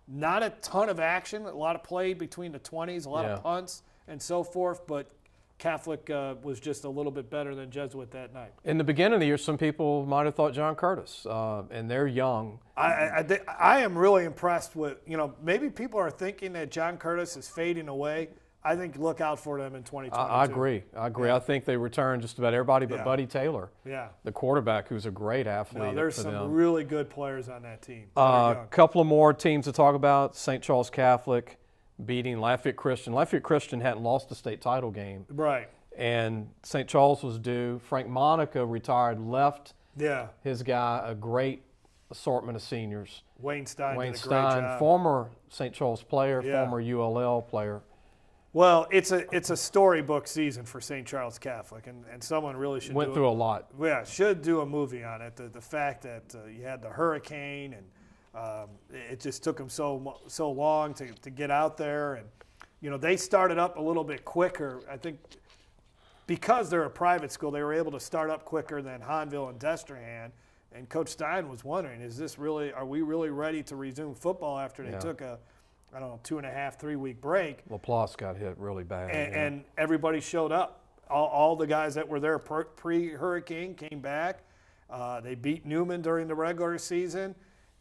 not a ton of action, a lot of play between the 20s, a lot of punts and so forth, but Catholic was just a little bit better than Jesuit that night. In the beginning of the year, some people might have thought John Curtis, and they're young. I am really impressed with, maybe people are thinking that John Curtis is fading away. I think look out for them in 2022. I agree. I think they returned just about everybody but Buddy Taylor, the quarterback, who's a great athlete. There's some really good players on that team. A couple of more teams to talk about. St. Charles Catholic beating Lafayette Christian. Lafayette Christian hadn't lost a state title game. Right. And St. Charles was due. Frank Monica retired, left his guy a great assortment of seniors. Wayne Stein did a great Stein, job. former St. Charles player, former ULL player. Well, it's a storybook season for St. Charles Catholic, and someone really should went through a lot. Yeah, should do a movie on it. The fact that you had the hurricane, and it just took them so long to get out there, and they started up a little bit quicker. I think because they're a private school, they were able to start up quicker than Hahnville and Destrehan. And Coach Stein was wondering, are we really ready to resume football after they took a 2.5, 3 week break? Laplace got hit really bad. And everybody showed up. All the guys that were there pre-hurricane came back. They beat Newman during the regular season.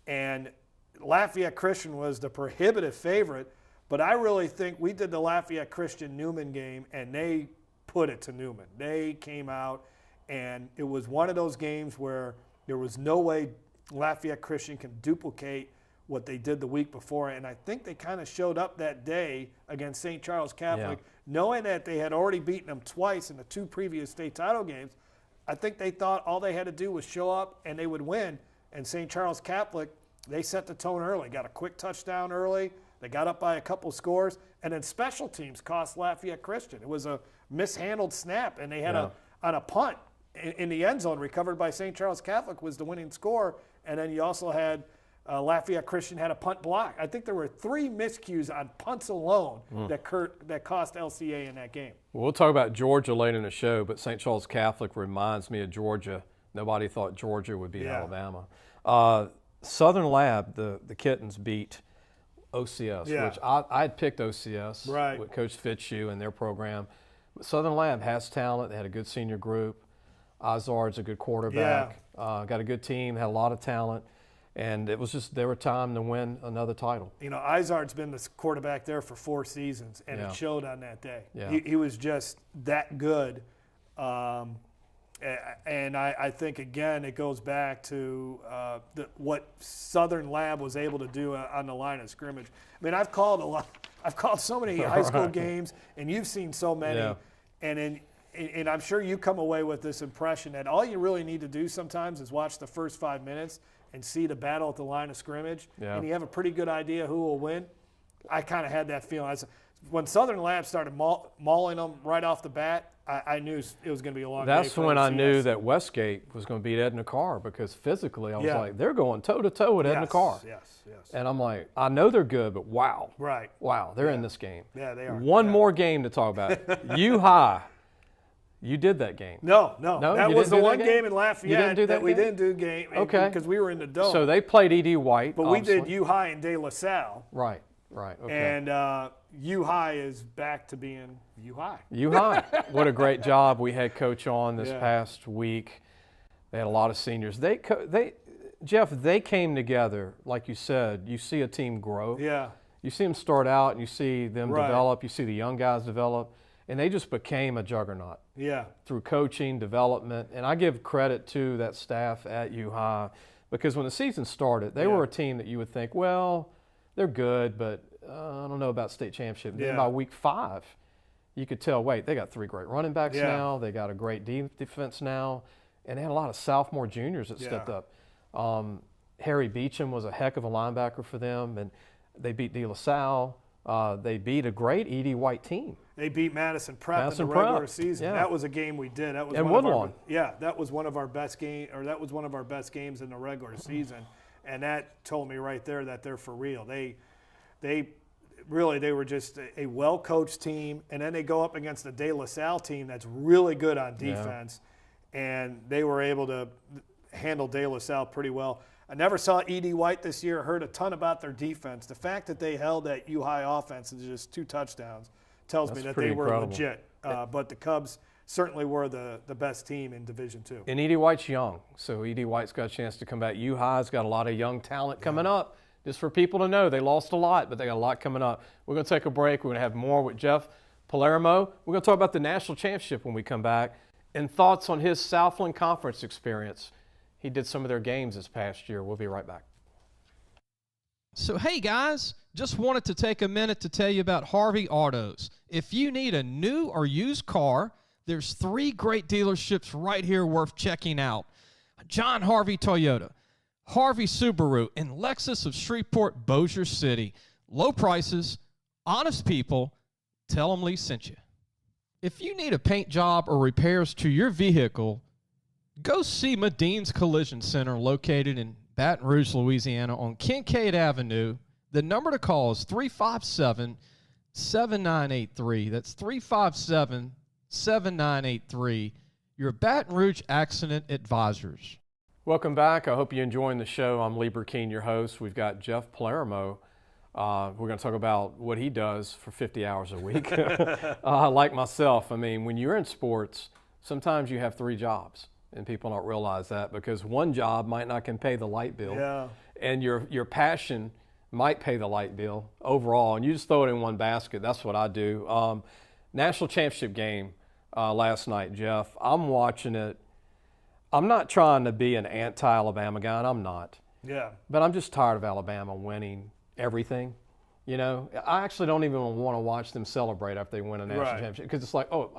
And Lafayette Christian was the prohibitive favorite. But I really think we did the Lafayette Christian-Newman game, and they put it to Newman. They came out, and it was one of those games where there was no way Lafayette Christian can duplicate what they did the week before. And I think they kind of showed up that day against St. Charles Catholic, knowing that they had already beaten them twice in the 2 previous state title games. I think they thought all they had to do was show up and they would win. And St. Charles Catholic, they set the tone early, got a quick touchdown early. They got up by a couple scores. And then special teams cost Lafayette Christian. It was a mishandled snap, and they had on a punt in the end zone recovered by St. Charles Catholic was the winning score. And then you also had Lafayette Christian had a punt block. I think there were 3 miscues on punts alone that cost LCA in that game. Well, we'll talk about Georgia later in the show, but St. Charles Catholic reminds me of Georgia. Nobody thought Georgia would beat Alabama. Southern Lab, the Kittens beat OCS, which I had picked OCS with Coach Fitzhugh and their program. But Southern Lab has talent. They had a good senior group. Izard's a good quarterback. Got a good team, had a lot of talent. And it was just there were time to win another title. Izard's been the quarterback there for 4 seasons, and it showed on that day. Yeah. He was just that good. And I think, again, it goes back to what Southern Lab was able to do on the line of scrimmage. I mean, I've called so many high school games, and you've seen so many. And I'm sure you come away with this impression that all you really need to do sometimes is watch the first 5 minutes and see the battle at the line of scrimmage, and you have a pretty good idea who will win. I kind of had that feeling. When Southern Lab started mauling them right off the bat, I knew it was going to be a long day. That's when I knew that Westgate was going to beat Edna Carr, because physically I was like, they're going toe-to-toe with Edna Carr. Yes. And I'm like, I know they're good, but wow. Right. Wow, they're in this game. Yeah, they are. One more game to talk about. U High. You did that game. No. That was the one game in Lafayette that we didn't do game because we were in the dome. So they played E.D. White. But obviously. we did U High and De La Salle. Right. Okay. And U High is back to being U High. U High. What a great job we had Coach on this past week. They had a lot of seniors. Jeff, they came together, like you said. You see a team grow. Yeah. You see them start out, and you see them develop. You see the young guys develop. And they just became a juggernaut. Yeah. Through coaching, development. And I give credit to that staff at U High, because when the season started, they were a team that you would think, well, they're good, but I don't know about state championship. Yeah. Then by week 5, you could tell, wait, they got 3 great running backs Yeah. now. They got a great defense now. And they had a lot of sophomore juniors that stepped up. Harry Beecham was a heck of a linebacker for them, and they beat De La Salle. They beat a great E.D. White team. They beat Madison Prep in the Prep. regular season. Yeah. That was a game we did. That was And one of won our, one. Yeah, that was one of our best that was one of our best games in the regular season, and that told me right there that they're for real. They were just a well-coached team, and then they go up against the De La Salle team that's really good on defense, and they were able to handle De La Salle pretty well. I never saw E.D. White this year. Heard a ton about their defense. The fact that they held that U-High offense to just 2 touchdowns tells me that they were incredible. legit. But the Cubs certainly were the best team in Division II. And E.D. White's young, so E.D. White's got a chance to come back. U-High's got a lot of young talent coming up. Just for people to know, they lost a lot, but they got a lot coming up. We're going to take a break. We're going to have more with Jeff Palermo. We're going to talk about the national championship when we come back and thoughts on his Southland Conference experience. He did some of their games this past year. We'll be right back. So, hey guys, just wanted to take a minute to tell you about Harvey Autos. If you need a new or used car, there's 3 great dealerships right here worth checking out. John Harvey Toyota, Harvey Subaru, and Lexus of Shreveport, Bossier City. Low prices, honest people. Tell them Lee sent you. If you need a paint job or repairs to your vehicle, go see Madine's Collision Center located in Baton Rouge, Louisiana on Kincaid Avenue. The number to call is 357-7983. That's 357-7983. Your Baton Rouge Accident Advisors. Welcome back. I hope you're enjoying the show. I'm Lee Brecheen, your host. We've got Jeff Palermo. We're going to talk about what he does for 50 hours a week. Like myself, I mean, when you're in sports, sometimes you have 3 jobs, and people don't realize that because one job might not can pay the light bill, and your passion might pay the light bill overall, and you just throw it in one basket. That's what I do. National championship game last night, Jeff. I'm watching it. I'm not trying to be an anti-Alabama guy, and I'm not. Yeah. But I'm just tired of Alabama winning everything. You know, I actually don't even want to watch them celebrate after they win a national championship because it's like, oh,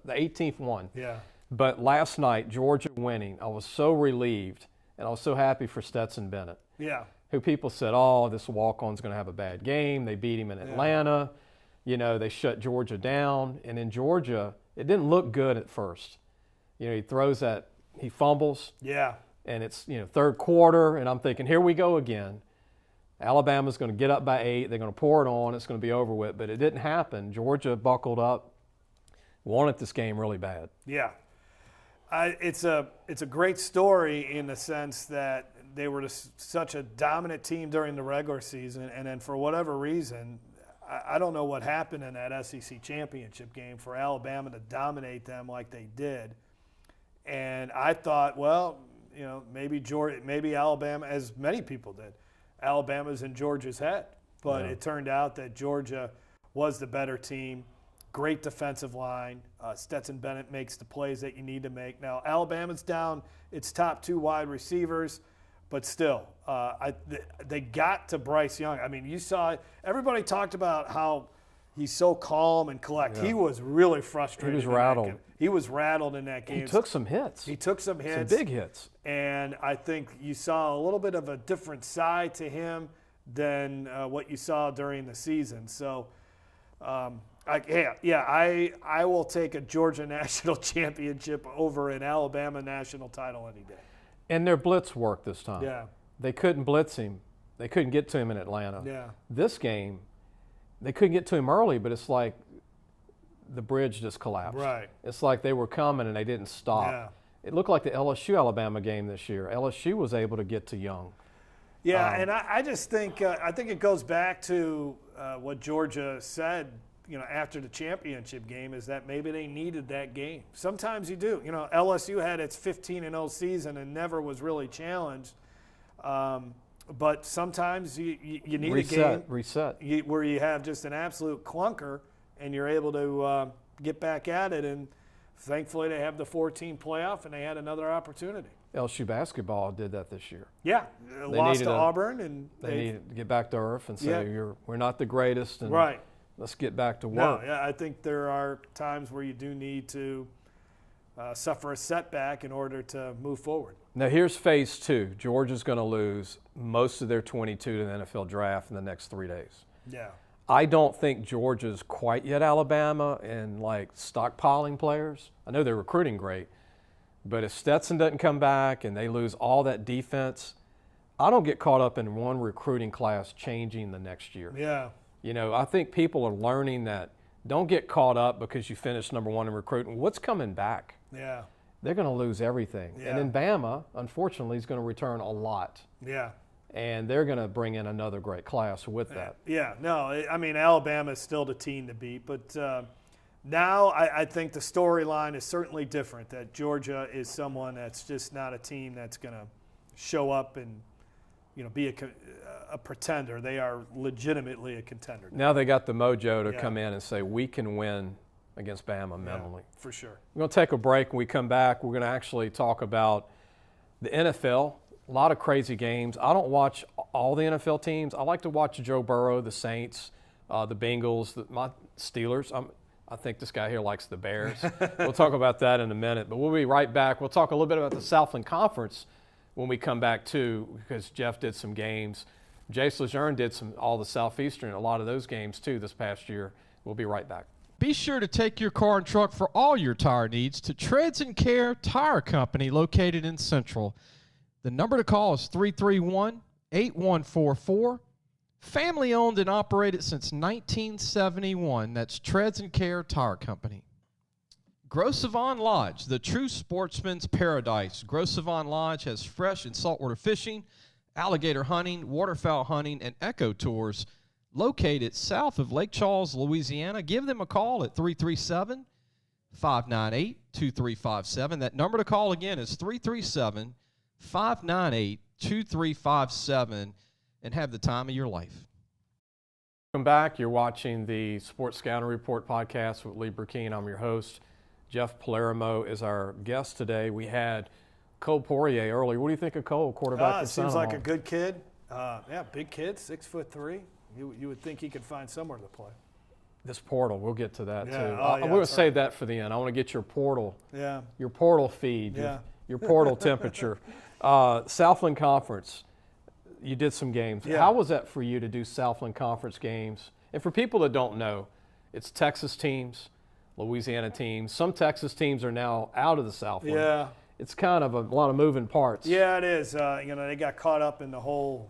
the 18th one. Yeah. But last night, Georgia winning, I was so relieved, and I was so happy for Stetson Bennett. Yeah. Who people said, oh, this walk-on's going to have a bad game. They beat him in Atlanta. You know, they shut Georgia down. And in Georgia, it didn't look good at first. You know, he throws that, he fumbles. Yeah. And it's, you know, third quarter, and I'm thinking, here we go again. Alabama's going to get up by 8. They're going to pour it on. It's going to be over with. But it didn't happen. Georgia buckled up, wanted this game really bad. Yeah. It's a great story in the sense that they were just such a dominant team during the regular season, and then for whatever reason, I don't know what happened in that SEC championship game for Alabama to dominate them like they did. And I thought, well, you know, maybe Alabama, as many people did, Alabama's in Georgia's head. But it turned out that Georgia was the better team. Great defensive line. Stetson Bennett makes the plays that you need to make. Now, Alabama's down its top 2 wide receivers, but still, they got to Bryce Young. I mean, you saw everybody talked about how he's so calm and collected. Yeah. He was really frustrated. He was rattled. He was rattled in that game. He took some hits. Some big hits. And I think you saw a little bit of a different side to him than what you saw during the season. So, I will take a Georgia national championship over an Alabama national title any day. And their blitz worked this time. Yeah. They couldn't blitz him. They couldn't get to him in Atlanta. Yeah. This game, they couldn't get to him early, but it's like the bridge just collapsed. Right. It's like they were coming and they didn't stop. Yeah. It looked like the LSU-Alabama game this year. LSU was able to get to Young. Yeah, and I just think it goes back to what Georgia said, you know, after the championship game, is that maybe they needed that game. Sometimes you do. You know, LSU had its 15-0 season and never was really challenged. But sometimes you need a game where you have just an absolute clunker and you're able to get back at it. And thankfully they have the 14 playoff and they had another opportunity. LSU Basketball did that this year. Yeah, lost to Auburn, and they needed to get back to earth and say, we're not the greatest, and right. Let's get back to work. No, yeah, I think there are times where you do need to suffer a setback in order to move forward. Now here's phase 2. Georgia's going to lose most of their 22 to the NFL draft in the next 3 days. Yeah. I don't think Georgia's quite yet Alabama in like stockpiling players. I know they're recruiting great, but if Stetson doesn't come back and they lose all that defense, I don't get caught up in one recruiting class changing the next year. Yeah. You know, I think people are learning that don't get caught up because you finished number 1 in recruiting. What's coming back? Yeah. They're going to lose everything. Yeah. And then Bama, unfortunately, is going to return a lot. Yeah. And they're going to bring in another great class with that. Yeah. No, I mean, Alabama is still the team to beat. But now I think the storyline is certainly different, that Georgia is someone that's just not a team that's going to show up and, you know, be a pretender. They are legitimately a contender. Now they got the mojo to come in and say, we can win against Bama mentally. Yeah, for sure. We're going to take a break. When we come back, we're going to actually talk about the NFL. A lot of crazy games. I don't watch all the NFL teams. I like to watch Joe Burrow, the Saints, the Bengals, my Steelers. I think this guy here likes the Bears. We'll talk about that in a minute. But we'll be right back. We'll talk a little bit about the Southland Conference when we come back, too, because Jeff did some games. Jace Lejeune did all the Southeastern, a lot of those games, too, this past year. We'll be right back. Be sure to take your car and truck for all your tire needs to Treads and Care Tire Company located in Central. The number to call is 331-8144. Family owned and operated since 1971. That's Treads and Care Tire Company. Gros Savon Lodge, the true sportsman's paradise. Gros Savon Lodge has fresh and saltwater fishing, alligator hunting, waterfowl hunting, and eco tours located south of Lake Charles, Louisiana. Give them a call at 337-598-2357. That number to call again is 337-598-2357, and have the time of your life. Welcome back. You're watching the Sports Scouting Report podcast with Lee Brecheen. I'm your host. Jeff Palermo is our guest today. We had Cole Poirier earlier. What do you think of Cole, quarterback for Seems like a good kid. Big kid, 6'3". You would think he could find somewhere to play. This portal, we'll get to that too. Yeah, I'm going to save that for the end. I want to get your portal. Yeah. Your portal feed. Yeah. Your portal temperature. Southland Conference. You did some games. Yeah. How was that for you to do Southland Conference games? And for people that don't know, it's Texas teams, Louisiana teams. Some Texas teams are now out of the Southland. Yeah. It's kind of a lot of moving parts. Yeah, it is. They got caught up in the whole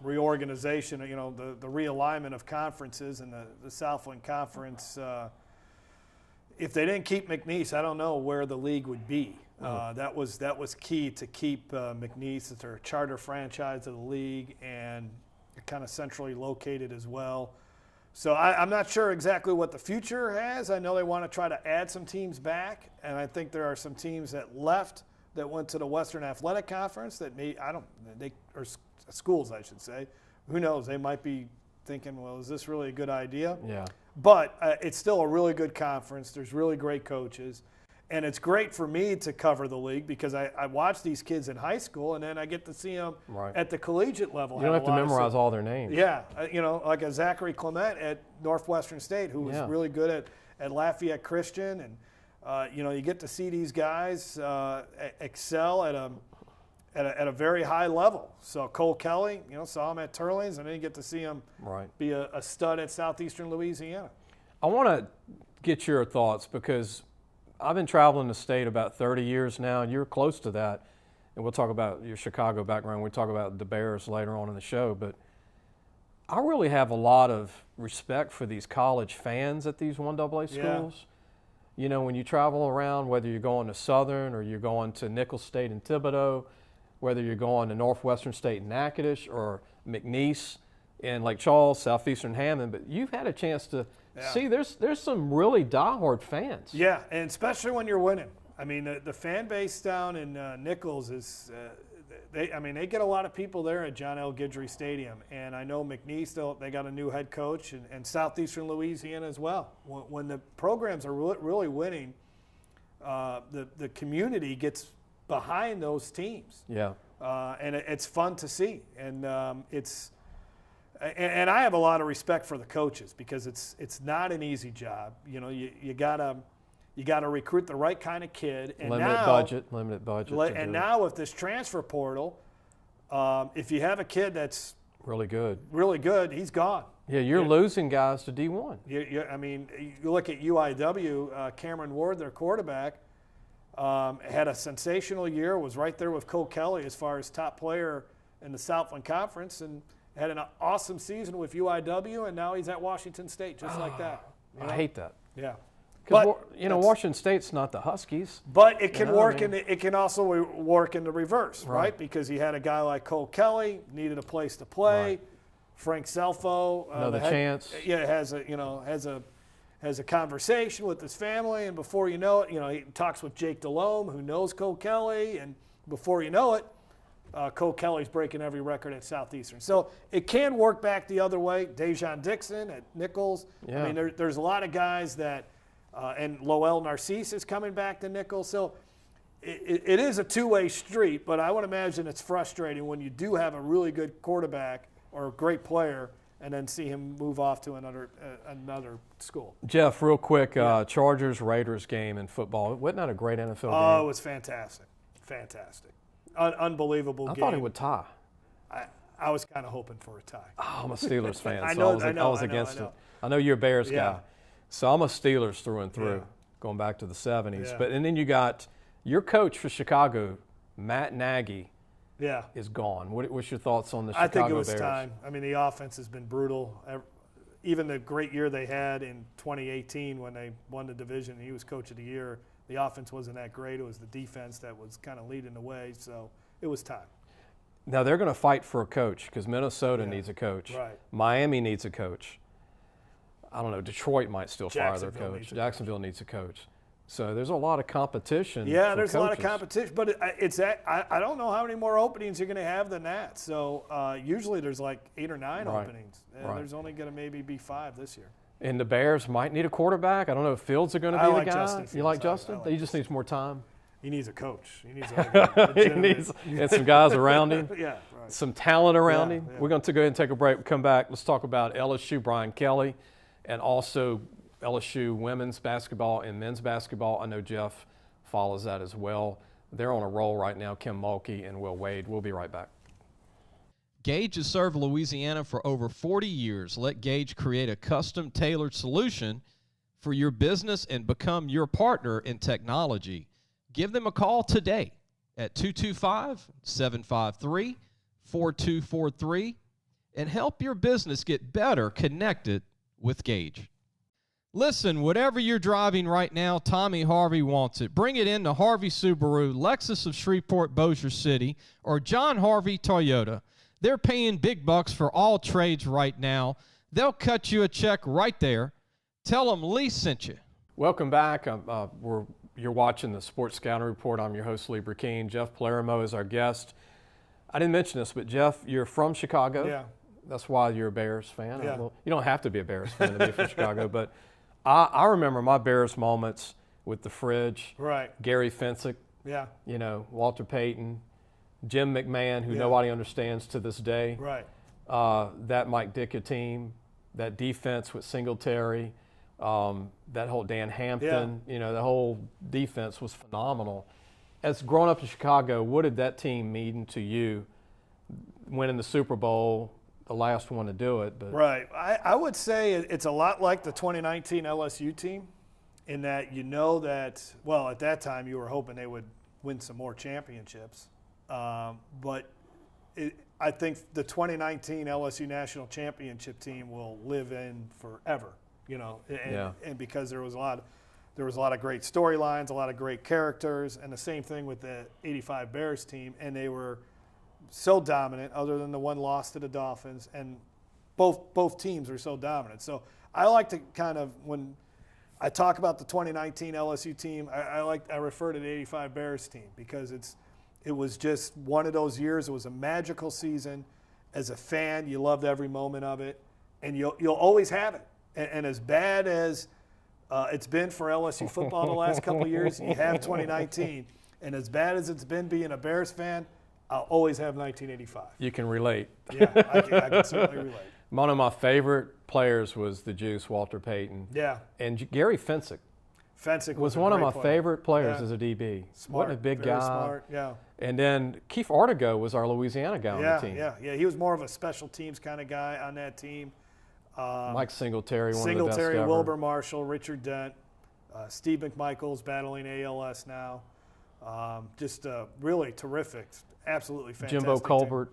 reorganization, the realignment of conferences, and the Southland Conference. If they didn't keep McNeese, I don't know where the league would be. That was key to keep McNeese as their charter franchise of the league, and kind of centrally located as well. So I'm not sure exactly what the future has. I know they want to try to add some teams back, and I think there are some teams that left that went to the Western Athletic Conference that or schools, I should say. Who knows? They might be thinking, well, is this really a good idea? Yeah. But it's still a really good conference. There's really great coaches. And it's great for me to cover the league because I watch these kids in high school, and then I get to see them at the collegiate level. You don't have to memorize all their names. Yeah. Like a Zachary Clement at Northwestern State, who was really good at Lafayette Christian. And, you get to see these guys excel at a very high level. So Cole Kelly, saw him at Turlings, and then you get to see him be a stud at Southeastern Louisiana. I want to get your thoughts because I've been traveling the state about 30 years now, and you're close to that. And we'll talk about your Chicago background. We'll talk about the Bears later on in the show. But I really have a lot of respect for these college fans at these 1AA schools. Yeah. When you travel around, whether you're going to Southern or you're going to Nichols State in Thibodaux, whether you're going to Northwestern State in Natchitoches or McNeese in Lake Charles, Southeastern Hammond, but you've had a chance to see there's some really diehard fans. Yeah, and especially when you're winning. I mean, the fan base down in Nichols is they get a lot of people there at John L. Guidry Stadium, and I know McNeese, they got a new head coach, and Southeastern Louisiana as well. When the programs are really winning, the community gets behind those teams. Yeah. And it's fun to see. And and I have a lot of respect for the coaches because it's not an easy job. You know, you gotta recruit the right kind of kid. And limited budget. And now with this transfer portal, if you have a kid that's really good, he's gone. Yeah, you're losing guys to D1. I mean, you look at UIW, Cameron Ward, their quarterback, had a sensational year, was right there with Cole Kelly as far as top player in the Southland Conference, and had an awesome season with UIW, and now he's at Washington State just like that. I hate that. Yeah. Because Washington State's not the Huskies. But it can work, it can also work in the reverse, right? Because he had a guy like Cole Kelly, needed a place to play. Right. Frank Selfo, another chance. Yeah, has a conversation with his family, and before you know it, he talks with Jake Delhomme, who knows Cole Kelly, and before you know it, Cole Kelly's breaking every record at Southeastern. So it can work back the other way. Dejon Dixon at Nichols. Yeah. I mean, there's a lot of guys that, and Lowell Narcisse is coming back to Nichols. So it is a two-way street, but I would imagine it's frustrating when you do have a really good quarterback or a great player and then see him move off to another school. Jeff, real quick, Chargers-Raiders game in football. Wasn't that a great NFL game? Oh, it was fantastic. Fantastic. Unbelievable game. I thought it would tie. I was kind of hoping for a tie. Oh, I'm a Steelers fan, I was against it. I know you're a Bears guy. So I'm a Steelers through and through, going back to the 70s. Yeah. But and then you got your coach for Chicago, Matt Nagy, is gone. What's your thoughts on the Chicago Bears? I think it was time. I mean, the offense has been brutal. Even the great year they had in 2018 when they won the division, he was coach of the year. The offense wasn't that great. It was the defense that was kind of leading the way. So it was time. Now they're going to fight for a coach because Minnesota needs a coach. Right. Miami needs a coach. I don't know. Detroit might still fire their coach. Jacksonville needs a coach. So there's a lot of competition. Yeah, there's a lot of competition, but I don't know how many more openings you're going to have than that. So usually there's like 8 or 9 openings, and there's only going to maybe be 5 this year. And the Bears might need a quarterback. I don't know if Fields are going to be the guy. Justin You like Fields. Justin? I like He just needs more time. He needs a coach. He needs and some guys around him. Yeah, right. Some talent around him. Yeah. We're going to go ahead and take a break. We'll come back. Let's talk about LSU, Brian Kelly, and also LSU women's basketball and men's basketball. I know Jeff follows that as well. They're on a roll right now, Kim Mulkey and Will Wade. We'll be right back. Gage has served Louisiana for over 40 years. Let Gage create a custom-tailored solution for your business and become your partner in technology. Give them a call today at 225-753-4243 and help your business get better connected with Gage. Listen, whatever you're driving right now, Tommy Harvey wants it. Bring it in to Harvey Subaru, Lexus of Shreveport, Bossier City, or John Harvey Toyota. They're paying big bucks for all trades right now. They'll cut you a check right there. Tell them Lee sent you. Welcome back. You're watching the Sports Scouting Report. I'm your host, Lee Brecheen. Jeff Palermo is our guest. I didn't mention this, but Jeff, you're from Chicago. Yeah. That's why you're a Bears fan. Yeah. Well, you don't have to be a Bears fan to be from Chicago, but I remember my Bears moments with the Fridge. Right. Gary Fensick. Yeah. Walter Payton. Jim McMahon, who nobody understands to this day. Right. That Mike Ditka team, that defense with Singletary, that whole Dan Hampton, the whole defense was phenomenal. As growing up in Chicago, what did that team mean to you? Winning the Super Bowl, the last one to do it. But. Right. I would say it's a lot like the 2019 LSU team in that that, well, at that time you were hoping they would win some more championships. But I think the 2019 LSU National Championship team will live in forever, and because there was a lot of great storylines, a lot of great characters, and the same thing with the 85 Bears team, and they were so dominant other than the one loss to the Dolphins, and both teams were so dominant. So I like to kind of, when I talk about the 2019 LSU team, I refer to the 85 Bears team because it was just one of those years. It was a magical season. As a fan, you loved every moment of it, and you'll always have it. And as bad as it's been for LSU football the last couple of years, you have 2019. And as bad as it's been being a Bears fan, I'll always have 1985. You can relate. Yeah, I can certainly relate. One of my favorite players was the Juice, Walter Payton. Yeah. And Gary Fensick. Fensick was one of my favorite players as a DB. Smart. What a big very guy. Smart, yeah. And then Keith Artigo was our Louisiana guy on the team. Yeah. He was more of a special teams kind of guy on that team. Mike Singletary, one of the best ever. Wilbur Marshall, Richard Dent, Steve McMichaels battling ALS now. Just really terrific, absolutely fantastic. Jimbo Colbert.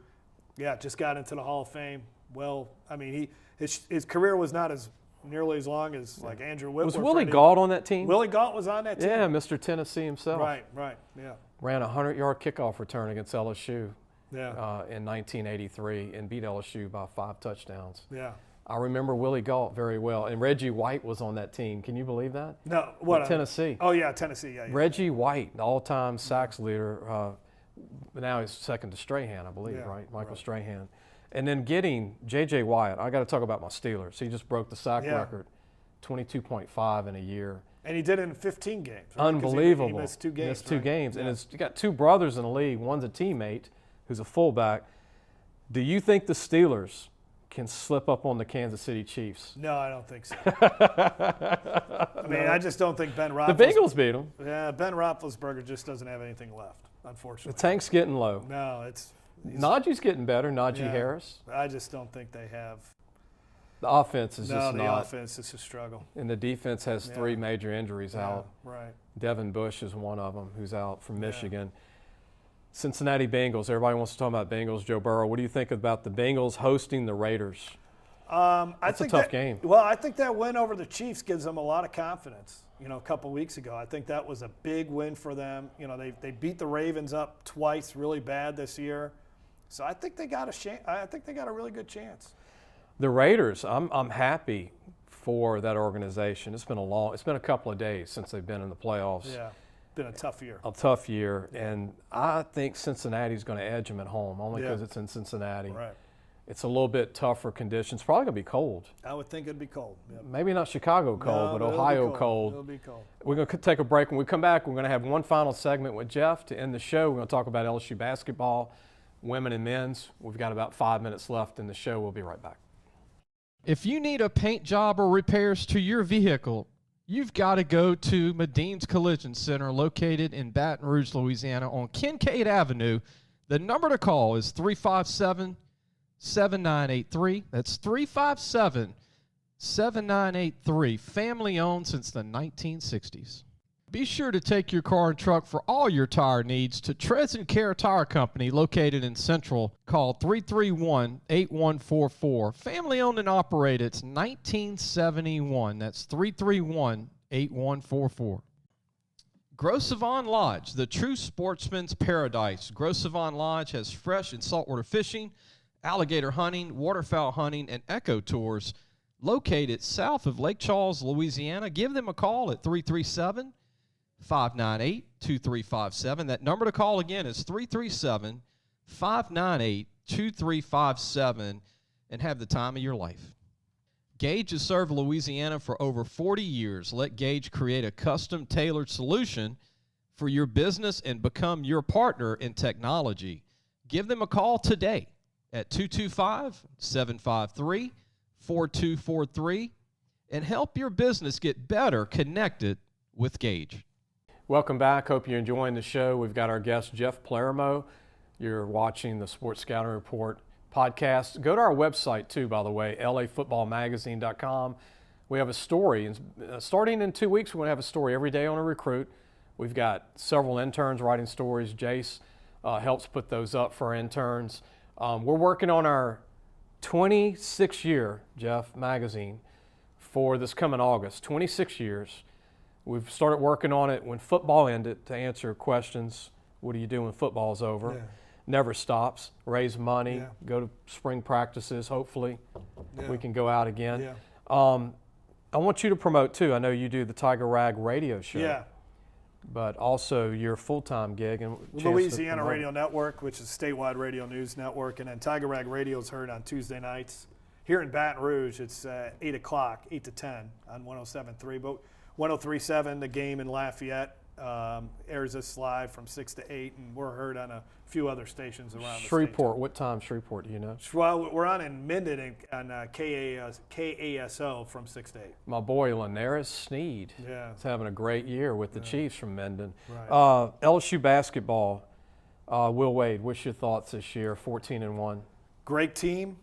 Yeah, just got into the Hall of Fame. Well, I mean, his career was not nearly as long as like Andrew Whitworth. Was Willie Gault on that team? Willie Gault was on that team. Yeah, Mr. Tennessee himself. Right, yeah. Ran a 100-yard kickoff return against LSU in 1983 and beat LSU by 5 touchdowns. Yeah. I remember Willie Gault very well. And Reggie White was on that team. Can you believe that? No, what? Tennessee. Oh, yeah, Tennessee, yeah. Reggie White, the all-time sacks leader. Now he's second to Strahan, I believe, right? Michael Strahan. And then getting J.J. Watt, I got to talk about my Steelers. He just broke the sack record, 22.5 in a year. And he did it in 15 games. Right? Unbelievable. He missed 2 games. Missed 2 games. And he's got 2 brothers in the league. One's a teammate who's a fullback. Do you think the Steelers can slip up on the Kansas City Chiefs? No, I don't think so. I mean, I just don't think Ben Roethlisberger. The Bengals beat them. Yeah, Ben Roethlisberger just doesn't have anything left, unfortunately. The tank's getting low. No, Najee's getting better, Najee Harris. I just don't think they have. The offense is just not. No, the offense is a struggle. And the defense has 3 major injuries out. Right. Devin Bush is one of them who's out from Michigan. Cincinnati Bengals. Everybody wants to talk about Bengals. Joe Burrow. What do you think about the Bengals hosting the Raiders? That's a tough game. Well, I think that win over the Chiefs gives them a lot of confidence. A couple weeks ago, I think that was a big win for them. They beat the Ravens up twice, really bad this year. So I think they got a really good chance. The Raiders. I'm happy for that organization. It's been a couple of days since they've been in the playoffs. Yeah. Been a tough year. A tough year, and I think Cincinnati's going to edge them at home only because it's in Cincinnati. Right. It's a little bit tougher conditions. Probably going to be cold. I would think it'd be cold. Yep. Maybe not Chicago cold, but Ohio cold. It'll be cold. We're going to take a break. When we come back, we're going to have one final segment with Jeff to end the show. We're going to talk about LSU basketball, women and men's. We've got about 5 minutes left in the show. We'll be right back. If you need a paint job or repairs to your vehicle, you've got to go to Madine's Collision Center located in Baton Rouge, Louisiana on Kincaid Avenue. The number to call is 357-7983. That's 357-7983. Family owned since the 1960s. Be sure to take your car and truck for all your tire needs to Trez & Care Tire Company located in Central. Call 331-8144. Family owned and operated. It's 1971. That's 331-8144. Gros Savon Lodge, the true sportsman's paradise. Gros Savon Lodge has fresh and saltwater fishing, alligator hunting, waterfowl hunting, and eco tours located south of Lake Charles, Louisiana. Give them a call at 337-598-2357. That number to call again is 337-598-2357 and have the time of your life. Gage has served Louisiana for over 40 years. Let Gage create a custom tailored solution for your business and become your partner in technology. Give them a call today at 225-753-4243 and help your business get better connected with Gage. Welcome back. Hope you're enjoying the show. We've got our guest, Jeff Palermo. You're watching the Sports Scouting Report podcast. Go to our website, too, by the way, lafootballmagazine.com. We have a story. And starting in 2 weeks, we're going to have a story every day on a recruit. We've got several interns writing stories. Jace helps put those up for our interns. We're working on our 26-year, Jeff, magazine for this coming August. 26 years. We've started working on it when football ended to answer questions. What do you do when football's over? Yeah. Never stops. Raise money. Go to spring practices. Hopefully we can go out again. I want you to promote, too. I know you do the Tiger Rag radio show. Yeah. But also your full-time gig. And Louisiana Radio Network, which is a statewide radio news network. And then Tiger Rag Radio is heard on Tuesday nights. Here in Baton Rouge, it's 8 o'clock, 8 to 10 on 107.3. But 103.7, the game in Lafayette, airs us live from 6 to 8, and we're heard on a few other stations around Shreveport. What time Shreveport, do you know? Well, we're on in Minden on KASO from 6 to 8. My boy Lanaris Sneed is having a great year with the Chiefs from Minden. Right. LSU basketball, Will Wade, what's your thoughts this year, 14-1? Great team.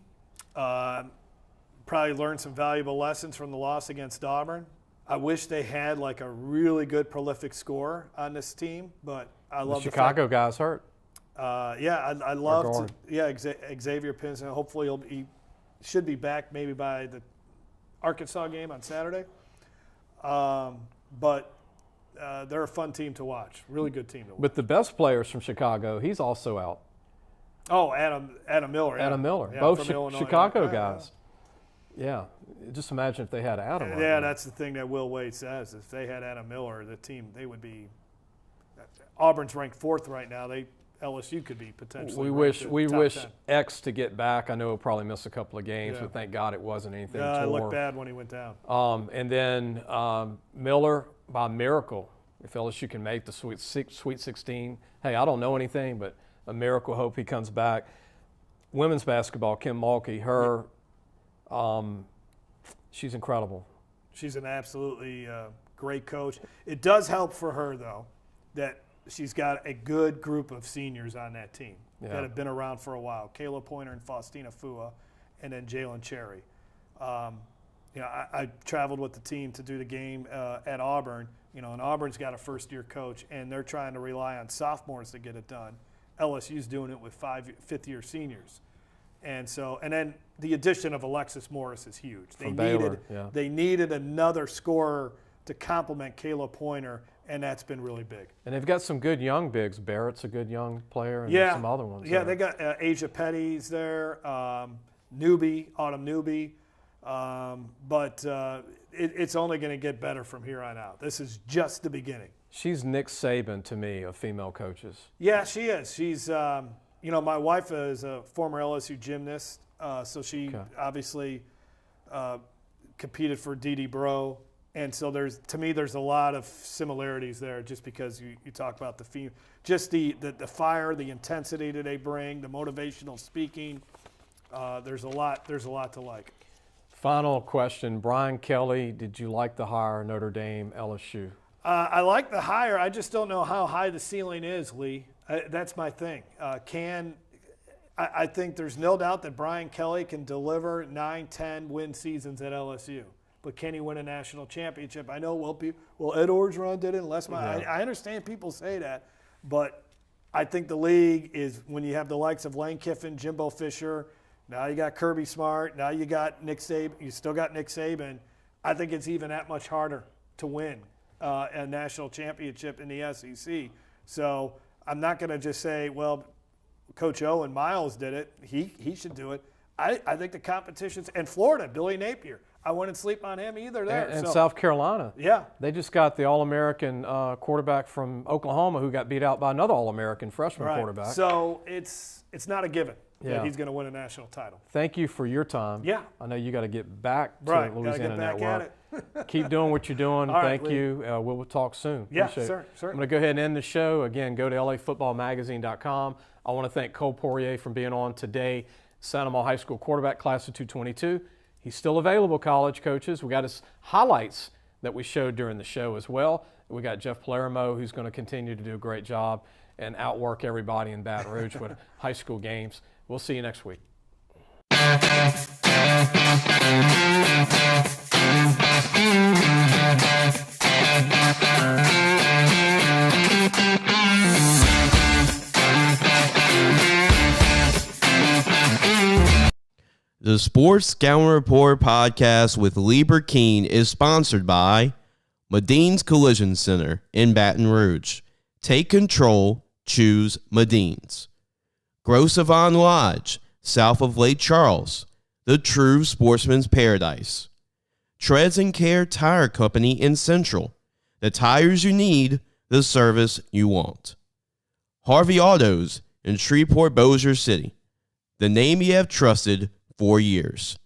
Probably learned some valuable lessons from the loss against Auburn. I wish they had like a really good prolific scorer on this team, but I love the Chicago guys hurt. I love Xavier Pinson. Hopefully he should be back maybe by the Arkansas game on Saturday. But they're a fun team to watch. Really good team to watch. But the best players from Chicago, he's also out. Oh, Adam Miller. Adam Miller. Both Chicago guys. Yeah. Just imagine if they had Adam. Yeah, that's the thing that Will Wade says. If they had Adam Miller, the team, they would be – Auburn's ranked 4th right now. LSU could be potentially. We wish 10. X to get back. I know he'll probably miss a couple of games, but thank God it wasn't anything. Yeah, it looked bad when he went down. And then Miller, by miracle, if LSU can make the Sweet 16. Hey, I don't know anything, but a miracle. Hope he comes back. Women's basketball, Kim Mulkey, she's incredible. She's an absolutely great coach. It does help for her though that she's got a good group of seniors on that team that have been around for a while. Kayla Pointer and Faustina Fua, and then Jalen Cherry. I traveled with the team to do the game at Auburn. And Auburn's got a first-year coach, and they're trying to rely on sophomores to get it done. LSU's doing it with fifth-year seniors. And then the addition of Alexis Morris is huge. They needed another scorer to complement Kayla Pointer, and that's been really big. And they've got some good young bigs. Barrett's a good young player, and some other ones. Yeah, they got Asia Petty's there, Autumn Newby. But it's only going to get better from here on out. This is just the beginning. She's Nick Saban to me of female coaches. Yeah, she is. She's, my wife is a former LSU gymnast, so she obviously competed for Dee Dee Bro. And so there's a lot of similarities there just because you talk about the fire, the intensity that they bring, the motivational speaking. There's a lot to like. Final question. Brian Kelly, did you like the hire Notre Dame, LSU? I like the hire. I just don't know how high the ceiling is, Lee. That's my thing. I think there's no doubt that Brian Kelly can deliver 9-10 win seasons at LSU. But can he win a national championship? I know, Ed Orgeron did it. I understand people say that. But I think the league is when you have the likes of Lane Kiffin, Jimbo Fisher, now you got Kirby Smart, now you got Nick Saban. You still got Nick Saban. I think it's even that much harder to win a national championship in the SEC. So I'm not going to just say, well, Coach O and Miles did it. He should do it. I think the competition's – and Florida, Billy Napier. I wouldn't sleep on him either there. And South Carolina. Yeah. They just got the All-American quarterback from Oklahoma who got beat out by another All-American freshman quarterback. So it's not a given that he's going to win a national title. Thank you for your time. Yeah. I know you got to get back to Louisiana Network. Keep doing what you're doing. Thank you. We'll talk soon. Yeah, Appreciate it. Certainly. I'm going to go ahead and end the show. Again, go to lafootballmagazine.com. I want to thank Cole Poirier for being on today. Santa Maria High School quarterback, class of 222. He's still available, college coaches. We got his highlights that we showed during the show as well. We got Jeff Palermo, who's going to continue to do a great job and outwork everybody in Baton Rouge with high school games. We'll see you next week. The Sports Scouting Report podcast with Lee Brecheen is sponsored by Madine's Collision Center in Baton Rouge. Take control, choose Madine's. Gros Savon Lodge, south of Lake Charles, the true sportsman's paradise. Treads and Care Tire Company in Central, the tires you need, the service you want. Harvey Autos in Shreveport, Bossier City, the name you have trusted 4 years.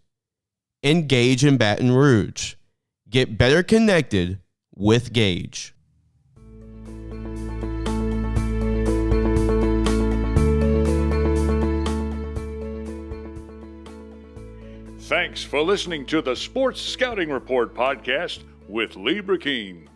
Engage in Baton Rouge. Get better connected with Gage. Thanks for listening to the Sports Scouting Report podcast with Lee Brecheen.